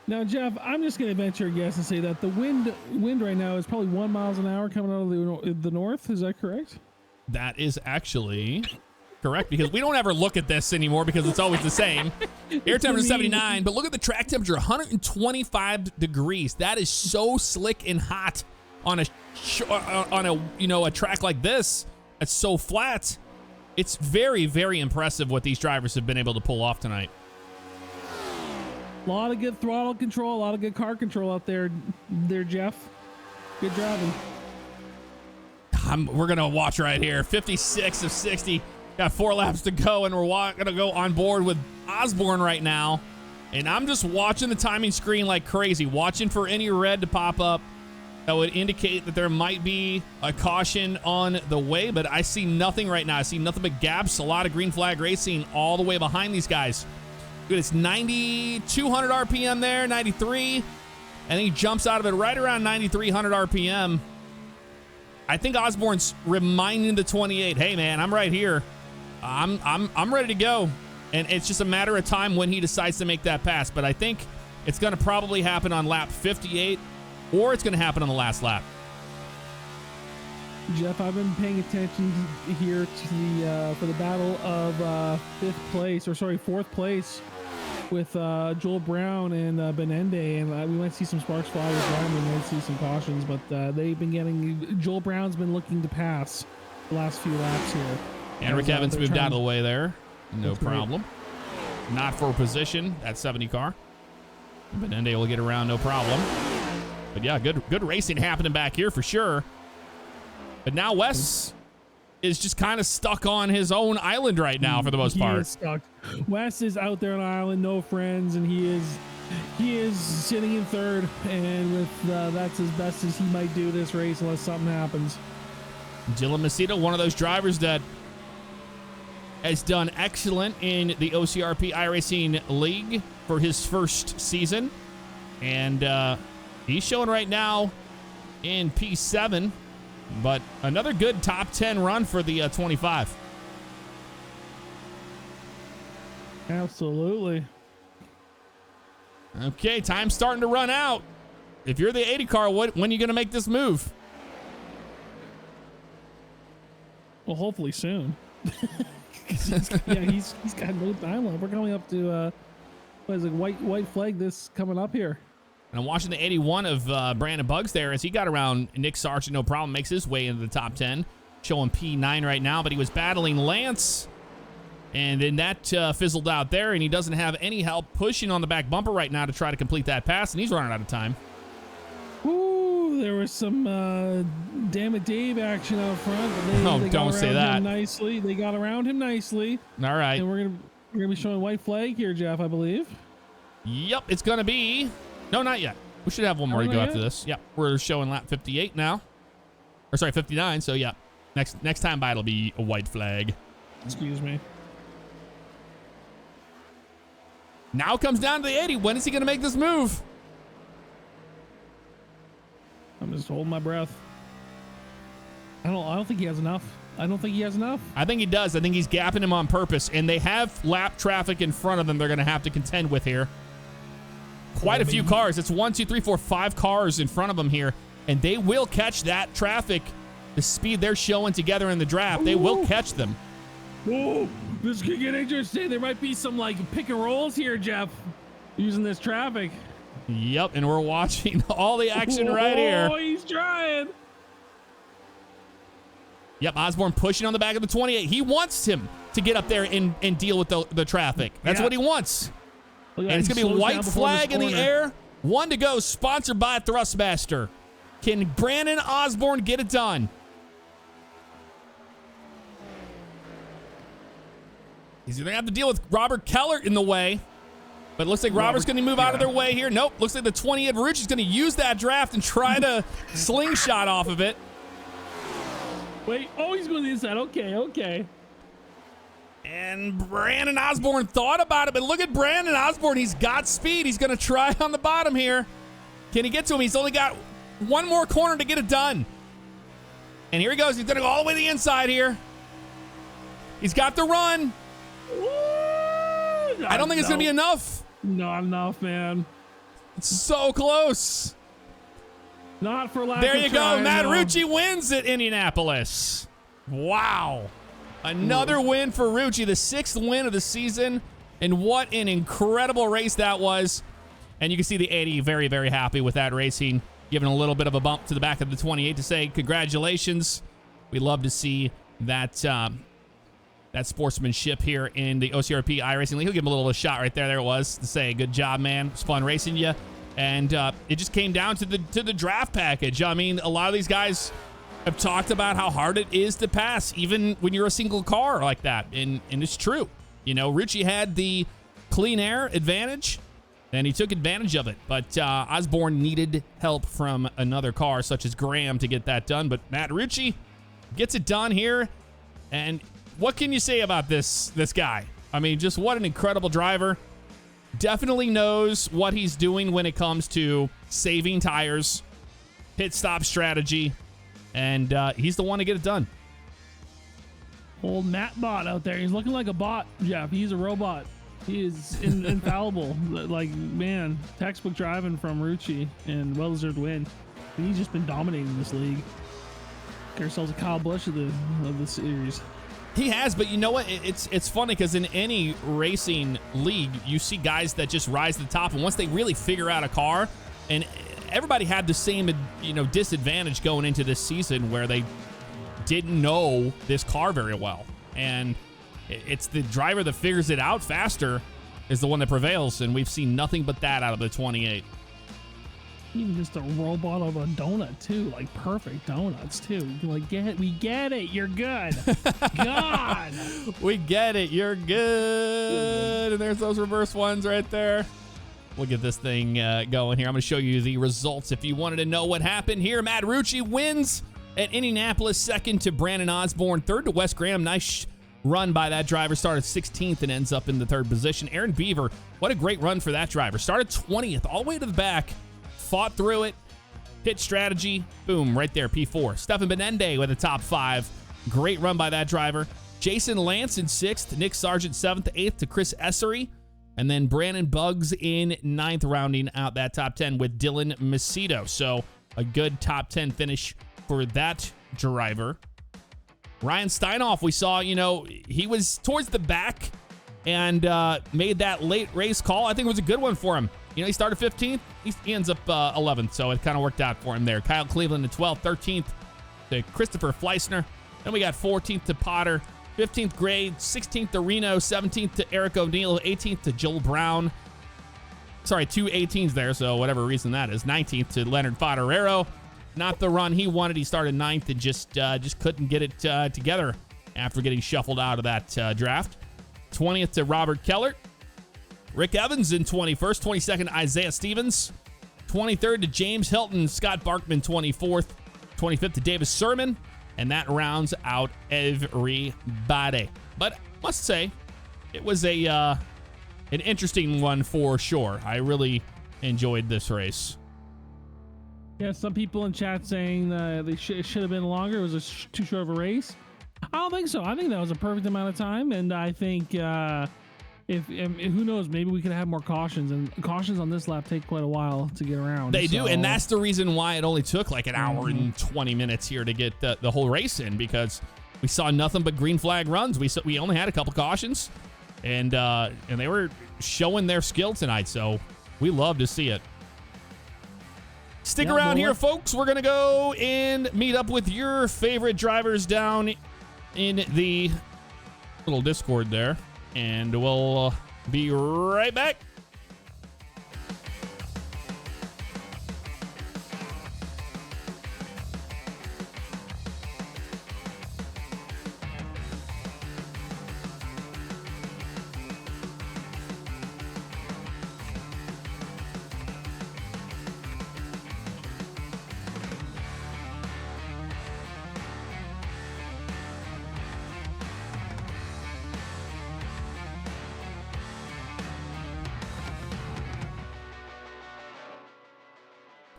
Now, Jeff, I'm just going to venture a guess and say that the wind right now is probably 1 mile an hour coming out of the north. Is that correct? That is actually correct, because we don't ever look at this anymore because it's always the same. Air temperature 79, but look at the track temperature, 125 degrees. That is so slick and hot on a track like this. That's so flat. It's very, very impressive what these drivers have been able to pull off tonight. A lot of good throttle control, a lot of good car control out there, Jeff. Good driving. We're going to watch right here. 56 of 60. Got 4 laps to go, and we're going to go on board with Osborne right now. And I'm just watching the timing screen like crazy, watching for any red to pop up that would indicate that there might be a caution on the way, but I see nothing right now. I see nothing but gaps, a lot of green flag racing all the way behind these guys. Good, it's 9,200 RPM there, 93. And he jumps out of it right around 9,300 RPM. I think Osborne's reminding the 28, hey man, I'm right here. I'm ready to go. And it's just a matter of time when he decides to make that pass. But I think it's going to probably happen on lap 58, or it's going to happen on the last lap. Jeff, I've been paying attention here to for the battle of fourth place with Joel Brown and Benende, and we might see some sparks fly with them, and we might see some cautions, but they've been getting, Joel Brown's been looking to pass the last few laps here. And Rick Evans moved out of the way there. No problem. Great. Not for position, that 70 car. Benende will get around, no problem. But yeah, good racing happening back here for sure. But now Wes is just kind of stuck on his own island right now for the most part. He is stuck. Wes is out there on an island, no friends, and he is sitting in third, and with that's as best as he might do this race unless something happens. Dylan Macedo, one of those drivers that has done excellent in the OCRP iRacing League for his first season. And he's showing right now in P7. But another good top 10 run for the 25. Absolutely. Okay, time's starting to run out. If you're the 80 car, when are you going to make this move? Well, hopefully soon. he's got no time left. We're coming up to what is it, white flag this coming up here. And I'm watching the 81 of Brandon Buggs there as he got around Nick Sargent, no problem, makes his way into the top 10. Showing P9 right now, but he was battling Lance. And then that fizzled out there, and he doesn't have any help pushing on the back bumper right now to try to complete that pass, and he's running out of time. Ooh, there was some damn it Dave action out front. But they don't say that. Nicely. They got around him nicely. All right. And we're gonna be showing white flag here, Jeff, I believe. Yep, it's gonna be. No, not yet. We should have one more to go after this. Yep, we're showing lap 58 now. Or sorry, 59. So yeah, next time by it'll be a white flag. Excuse me. Now it comes down to the 80. When is he gonna make this move? I'm just holding my breath. I don't think he has enough. I don't think he has enough. I think he does. I think he's gapping him on purpose, and they have lap traffic in front of them they're gonna have to contend with here. Quite a few cars. It's 1, 2, 3, 4, 5 cars in front of them here, and they will catch that traffic. The speed they're showing together in the draft, they will catch them. Oh, this could get interesting. There might be some like pick and rolls here, Jeff, using this traffic. Yep, and we're watching all the action right here. Oh, he's trying. Yep, Osborne pushing on the back of the 28. He wants him to get up there and deal with the traffic. That's what he wants. And it's going to be a white flag in the air. 1 to go, sponsored by Thrustmaster. Can Brandon Osborne get it done? He's going to have to deal with Robert Keller in the way. But it looks like Robert's going to move out of their way here. Nope, looks like the 28 Marucci's going to use that draft and try to slingshot off of it. Wait, oh, he's going to the inside. Okay. And Brandon Osborne thought about it, but look at Brandon Osborne. He's got speed. He's going to try on the bottom here. Can he get to him? He's only got one more corner to get it done. And here he goes. He's going to go all the way to the inside here. He's got the run. I don't think it's going to be enough. Not enough, man. It's so close. Not for lack There of you trying, go. Matt no. Rucci wins at Indianapolis. Wow. Another win for Rucci, the 6th win of the season. And what an incredible race that was. And you can see the 80 very, very happy with that racing, giving a little bit of a bump to the back of the 28 to say congratulations. We love to see that that sportsmanship here in the OCRP iRacing League. He'll give him a little shot right there. There it was to say good job, man. It was fun racing you. And it just came down to the draft package. I mean, a lot of these guys have talked about how hard it is to pass, even when you're a single car like that. And it's true. You know, Rucci had the clean air advantage, and he took advantage of it. But Osborne needed help from another car, such as Graham, to get that done. But Matt Rucci gets it done here. And what can you say about this guy? I mean, just what an incredible driver. Definitely knows what he's doing when it comes to saving tires, pit stop strategy, and he's the one to get it done. Old Matt bot out there. He's looking like a bot, Jeff. He's a robot. He is infallible. Like, man, textbook driving from Rucci and well-deserved win. He's just been dominating this league. Got ourselves a Kyle Busch of the series. He has, but you know what? It's funny because in any racing league, you see guys that just rise to the top, and once they really figure out a car, and everybody had the same, disadvantage going into this season where they didn't know this car very well, and it's the driver that figures it out faster is the one that prevails, and we've seen nothing but that out of the 28. Even just a robot of a donut too, like perfect donuts too. Like, we get it. You're good. God, we get it. You're good. And there's those reverse ones right there. We'll get this thing going here. I'm going to show you the results if you wanted to know what happened here. Matt Rucci wins at Indianapolis, 2nd to Brandon Osborne, 3rd to Wes Graham. Nice run by that driver. Started 16th and ends up in the 3rd position. Aaron Beaver, what a great run for that driver. Started 20th all the way to the back. Fought through it. Pit strategy. Boom, right there, P4. Stefan Benende with a top 5. Great run by that driver. Jason Lance in 6th. Nick Sargent 7th, 8th to Chris Essery. And then Brandon Buggs in 9th, rounding out that top 10 with Dylan Macedo. So a good top 10 finish for that driver. Ryan Steinhoff, we saw, he was towards the back and made that late race call. I think it was a good one for him. You know, he started 15th. He ends up 11th, so it kind of worked out for him there. Kyle Cleveland in 12th, 13th to Christopher Fleissner. Then we got 14th to Potter, 15th Gray, 16th to Reno, 17th to Eric O'Neill, 18th to Joel Brown. Sorry, 2 18s there, so whatever reason that is. 19th to Leonard Fodorero. Not the run he wanted. He started 9th and just couldn't get it together after getting shuffled out of that draft. 20th to Robert Keller. Rick Evans in 21st. 22nd, Isaiah Stevens. 23rd to James Hilton. Scott Barkman, 24th. 25th to Davis Sermon. And that rounds out everybody. But must say, it was an interesting one for sure. I really enjoyed this race. Yeah, some people in chat saying it should have been longer. It was too short of a race. I don't think so. I think that was a perfect amount of time, and I think if who knows, maybe we could have more cautions, and cautions on this lap take quite a while to get around. They do, and that's the reason why it only took like an hour and 20 minutes here to get the whole race in, because we saw nothing but green flag runs. We only had a couple cautions, and they were showing their skill tonight, so we love to see it. Stick around here, folks. We're going to go and meet up with your favorite drivers down in the little Discord there, and we'll be right back.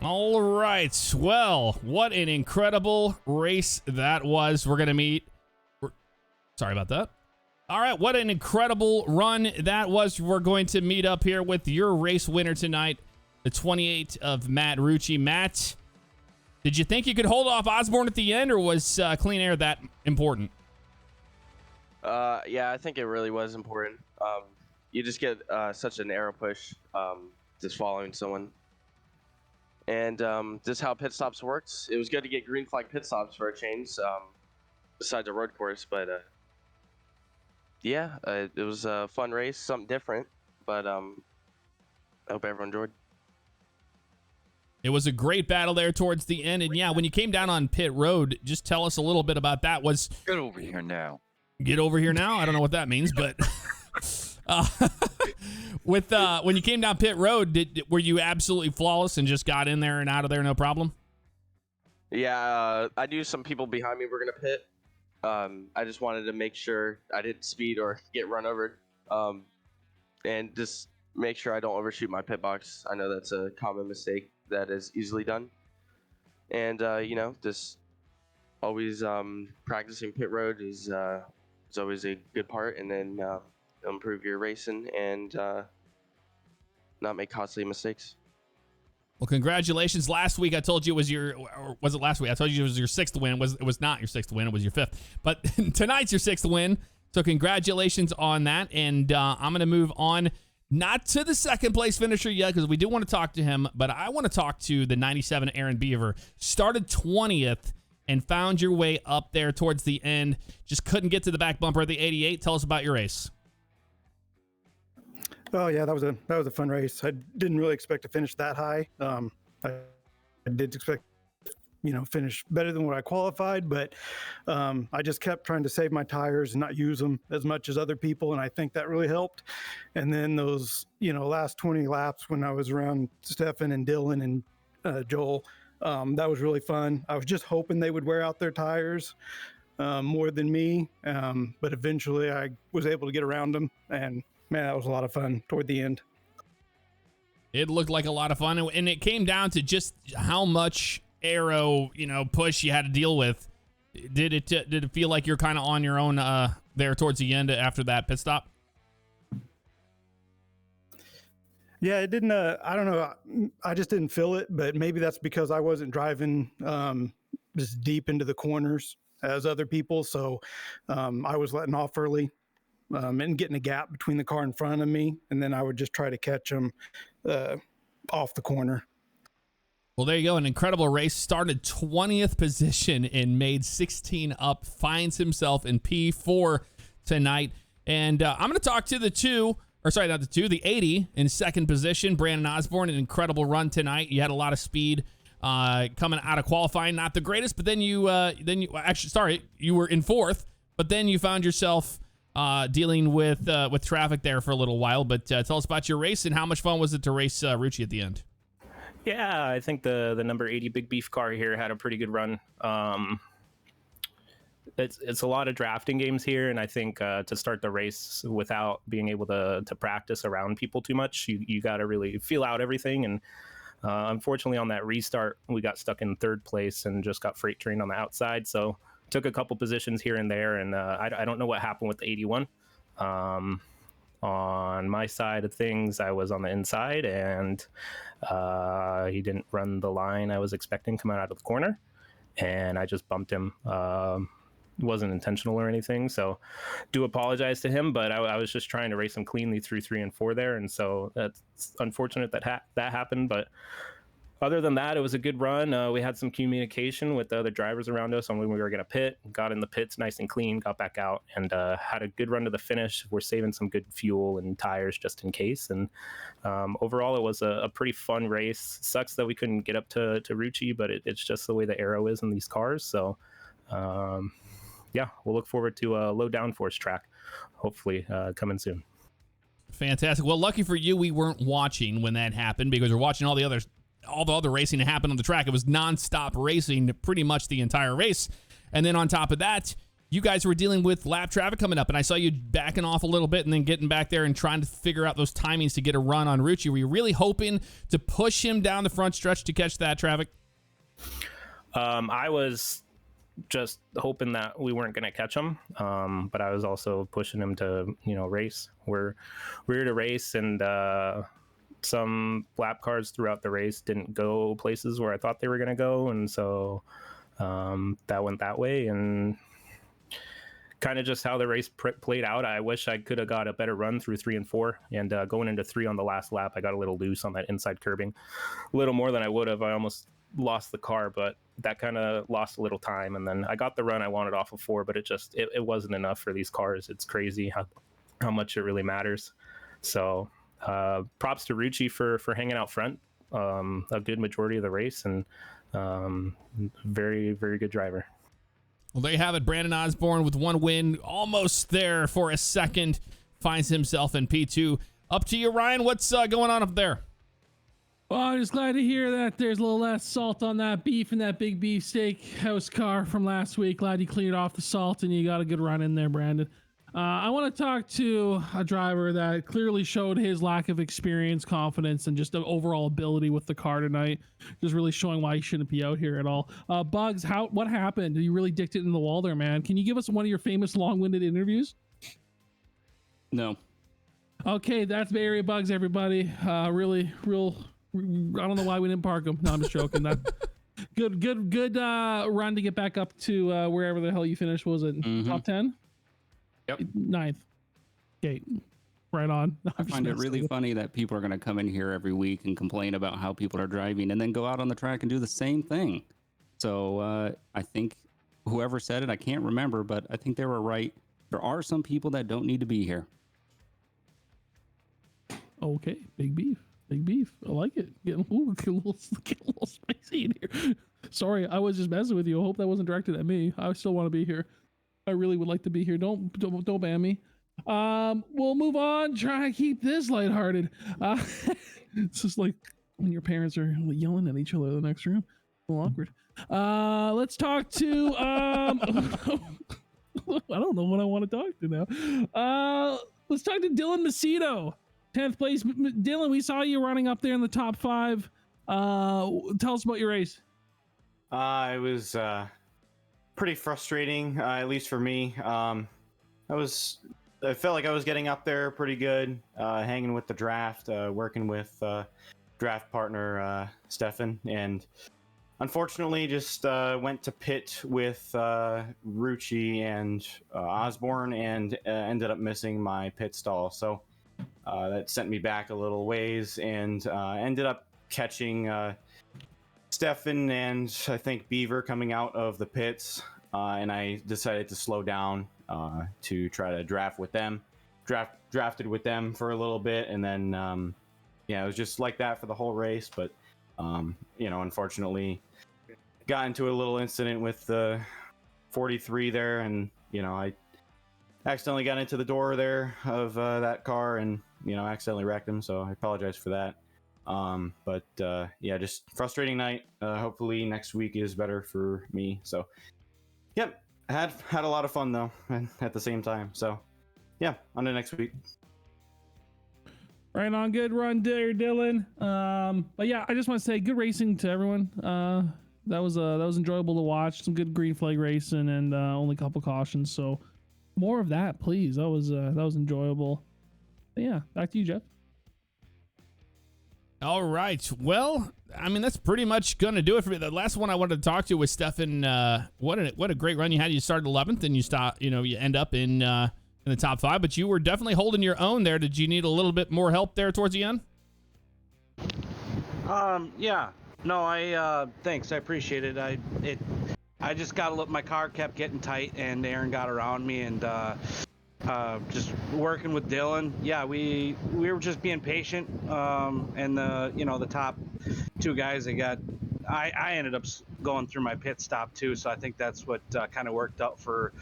All right. Well, what an incredible race that was. We're going to meet. Sorry about that. All right. What an incredible run that was. We're going to meet up here with your race winner tonight, the 28 of Matt Rucci. Matt, did you think you could hold off Osborne at the end, or was clean air that important? Yeah, I think it really was important. You just get such an arrow push just following someone. And just how pit stops works. It was good to get green flag pit stops for a change, besides a road course. But yeah, it was a fun race, something different. But I hope everyone enjoyed. It was a great battle there towards the end. And yeah, when you came down on pit road, just tell us a little bit about that. Get over here now. Get over here now? I don't know what that means, but when you came down pit road, were you absolutely flawless and just got in there and out of there no problem? Yeah, I knew some people behind me were gonna pit. I just wanted to make sure I didn't speed or get run over, and just make sure I don't overshoot my pit box. I know that's a common mistake that is easily done, and just always practicing pit road is always a good part, and then improve your racing and not make costly mistakes. Well, congratulations. Last week I told you it was or was it last week? I told you it was your 6th win. It was not your 6th win. It was your 5th. But tonight's your 6th win. So congratulations on that. And I'm going to move on, not to the 2nd place finisher yet, because we do want to talk to him, but I want to talk to the 97 Aaron Beaver. Started 20th and found your way up there towards the end. Just couldn't get to the back bumper of the 88. Tell us about your race. Oh yeah, that was a fun race. I didn't really expect to finish that high. I did expect, finish better than what I qualified, but I just kept trying to save my tires and not use them as much as other people, and I think that really helped. And then those, last 20 laps when I was around Stefan and Dylan and Joel, that was really fun. I was just hoping they would wear out their tires more than me, but eventually I was able to get around them, and man, that was a lot of fun toward the end. It looked like a lot of fun, and it came down to just how much aero, push you had to deal with. Did it feel like you're kind of on your own there towards the end after that pit stop? Yeah, it didn't. I don't know. I just didn't feel it, but maybe that's because I wasn't driving just deep into the corners as other people, so I was letting off early. and getting a gap between the car in front of me, and then I would just try to catch them off the corner. Well, there you go. An incredible race. Started 20th position and made 16 up. Finds himself in P4 tonight. And I'm going to talk to the 80 in second position. Brandon Osborne, an incredible run tonight. You had a lot of speed coming out of qualifying. Not the greatest, but you were in fourth, but then you found yourself dealing with traffic there for a little while. But tell us about your race and how much fun was it to race Rucci at the end? Yeah, I think the number 80 Big Beef car here had a pretty good run. It's a lot of drafting games here, and I think to start the race without being able to practice around people too much, you got to really feel out everything. And unfortunately, on that restart, we got stuck in third place and just got freight trained on the outside. So took a couple positions here and there, and I don't know what happened with the 81. On my side of things, I was on the inside, and he didn't run the line I was expecting coming out of the corner, and I just bumped him. It wasn't intentional or anything, so do apologize to him, but I was just trying to race him cleanly through 3 and 4 there, and so that's unfortunate that happened. But other than that, it was a good run. We had some communication with the other drivers around us on when we were going to pit. Got in the pits nice and clean, got back out, and had a good run to the finish. We're saving some good fuel and tires just in case. And overall, it was a pretty fun race. Sucks that we couldn't get up to Rucci, but it's just the way the aero is in these cars. So yeah, we'll look forward to a low downforce track, hopefully coming soon. Fantastic. Well, lucky for you, we weren't watching when that happened, because we're watching all the other racing that happened on the track. It was nonstop racing pretty much the entire race. And then on top of that, you guys were dealing with lap traffic coming up, and I saw you backing off a little bit and then getting back there and trying to figure out those timings to get a run on Rucci. Were you really hoping to push him down the front stretch to catch that traffic? I was just hoping that we weren't going to catch him, but I was also pushing him to, race. We're here to race, and some lap cars throughout the race didn't go places where I thought they were going to go, and so that went that way, and kind of just how the race played out. I wish I could have got a better run through 3 and 4, and going into 3 on the last lap, I got a little loose on that inside curbing, a little more than I would have. I almost lost the car, but that kind of lost a little time, and then I got the run I wanted off of 4, but it wasn't enough for these cars. It's crazy how much it really matters. So props to Rucci for hanging out front a good majority of the race, and very, very good driver. Well, there you have it. Brandon Osborne with 1 win, almost there for a second, finds himself in P2. Up to you, Ryan. What's going on up there? Well, I'm just glad to hear that there's a little less salt on that beef in that big beef steak house car from last week. Glad you cleared off the salt and you got a good run in there, Brandon. I want to talk to a driver that clearly showed his lack of experience, confidence, and just overall ability with the car tonight. Just really showing why he shouldn't be out here at all. Bugs, what happened? You really dicked it in the wall there, man. Can you give us one of your famous long-winded interviews? No. Okay, that's Bay Area Bugs, everybody. Really, real. I don't know why we didn't park him. No, I'm just joking. That good run to get back up to wherever the hell you finished. What was it? Top 10? Yep. 9th. Okay. Right on. No, I find it really funny that people are going to come in here every week and complain about how people are driving and then go out on the track and do the same thing. So I think whoever said it, I can't remember, but I think they were right. There are some people that don't need to be here. Okay. Big beef. Big beef. I like it. Getting a little spicy in here. Sorry, I was just messing with you. I hope that wasn't directed at me. I still want to be here. I really would like to be here. Don't ban me. We'll move on. Try to keep this lighthearted. It's just like when your parents are yelling at each other in the next room. A little awkward. Let's talk to I don't know what I want to talk to now. Let's talk to Dylan Macedo. 10th place. Dylan, we saw you running up there in the top 5. Tell us about your race. It was pretty frustrating, at least for me. I felt like I was getting up there pretty good, hanging with the draft, working with draft partner Stefan, and unfortunately, just went to pit with Rucci and Osborne, and ended up missing my pit stall. So that sent me back a little ways, and ended up catching Stefan and I think Beaver coming out of the pits, and I decided to slow down to try to draft with them. Drafted with them for a little bit, and then yeah, it was just like that for the whole race. But you know, unfortunately, got into a little incident with the 43 there, and you know, I accidentally got into the door there of that car, and you know, accidentally wrecked him. So I apologize for that. But yeah, just frustrating night. Hopefully next week is better for me. So yep, had a lot of fun though, and at the same time. So yeah, on to next week. Right on, good run there, Dylan. But yeah, I just want to say good racing to everyone. That was enjoyable to watch. Some good green flag racing, and only a couple cautions. So more of that, please. That was enjoyable. But yeah, back to you, Jeff. All right. Well, I mean, that's pretty much going to do it for me. The last one I wanted to talk to was Stefan. What a great run you had. You started 11th, and you end up in the top 5, but you were definitely holding your own there. Did you need a little bit more help there towards the end? Yeah. No, thanks. I appreciate it. I just got a look. My car kept getting tight, and Aaron got around me, and just working with Dylan. Yeah, we were just being patient. And the top 2 guys that got, I ended up going through my pit stop too, so I think that's what kind of worked out for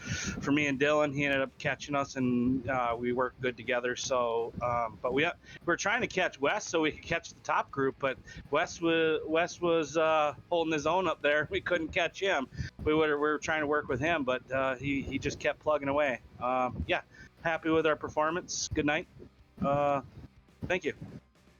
me and Dylan. He ended up catching us, and we worked good together. So, but we were trying to catch Wes so we could catch the top group, but Wes was holding his own up there. We couldn't catch him. We were trying to work with him, but he just kept plugging away. Yeah, happy with our performance. Good night. Thank you.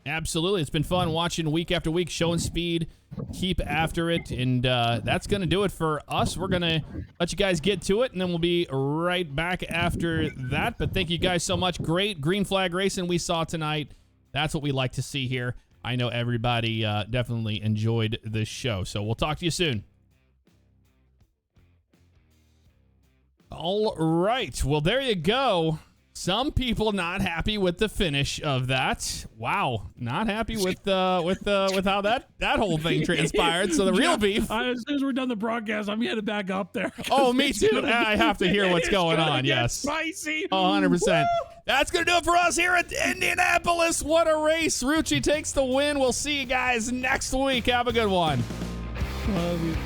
Absolutely. It's been fun watching week after week, showing speed. Keep after it. And that's going to do it for us. We're going to let you guys get to it, and then we'll be right back after that. But thank you guys so much. Great green flag racing we saw tonight. That's what we like to see here. I know everybody definitely enjoyed this show. So we'll talk to you soon. All right. Well, there you go. Some people not happy with the finish of that. Wow, not happy with how that whole thing transpired. So the real beef. As soon as we're done the broadcast, I'm headed back up there. Oh, me too. I have to hear what's going on. Yes, spicy. 100%. That's gonna do it for us here at Indianapolis. What a race! Rucci takes the win. We'll see you guys next week. Have a good one. Love you.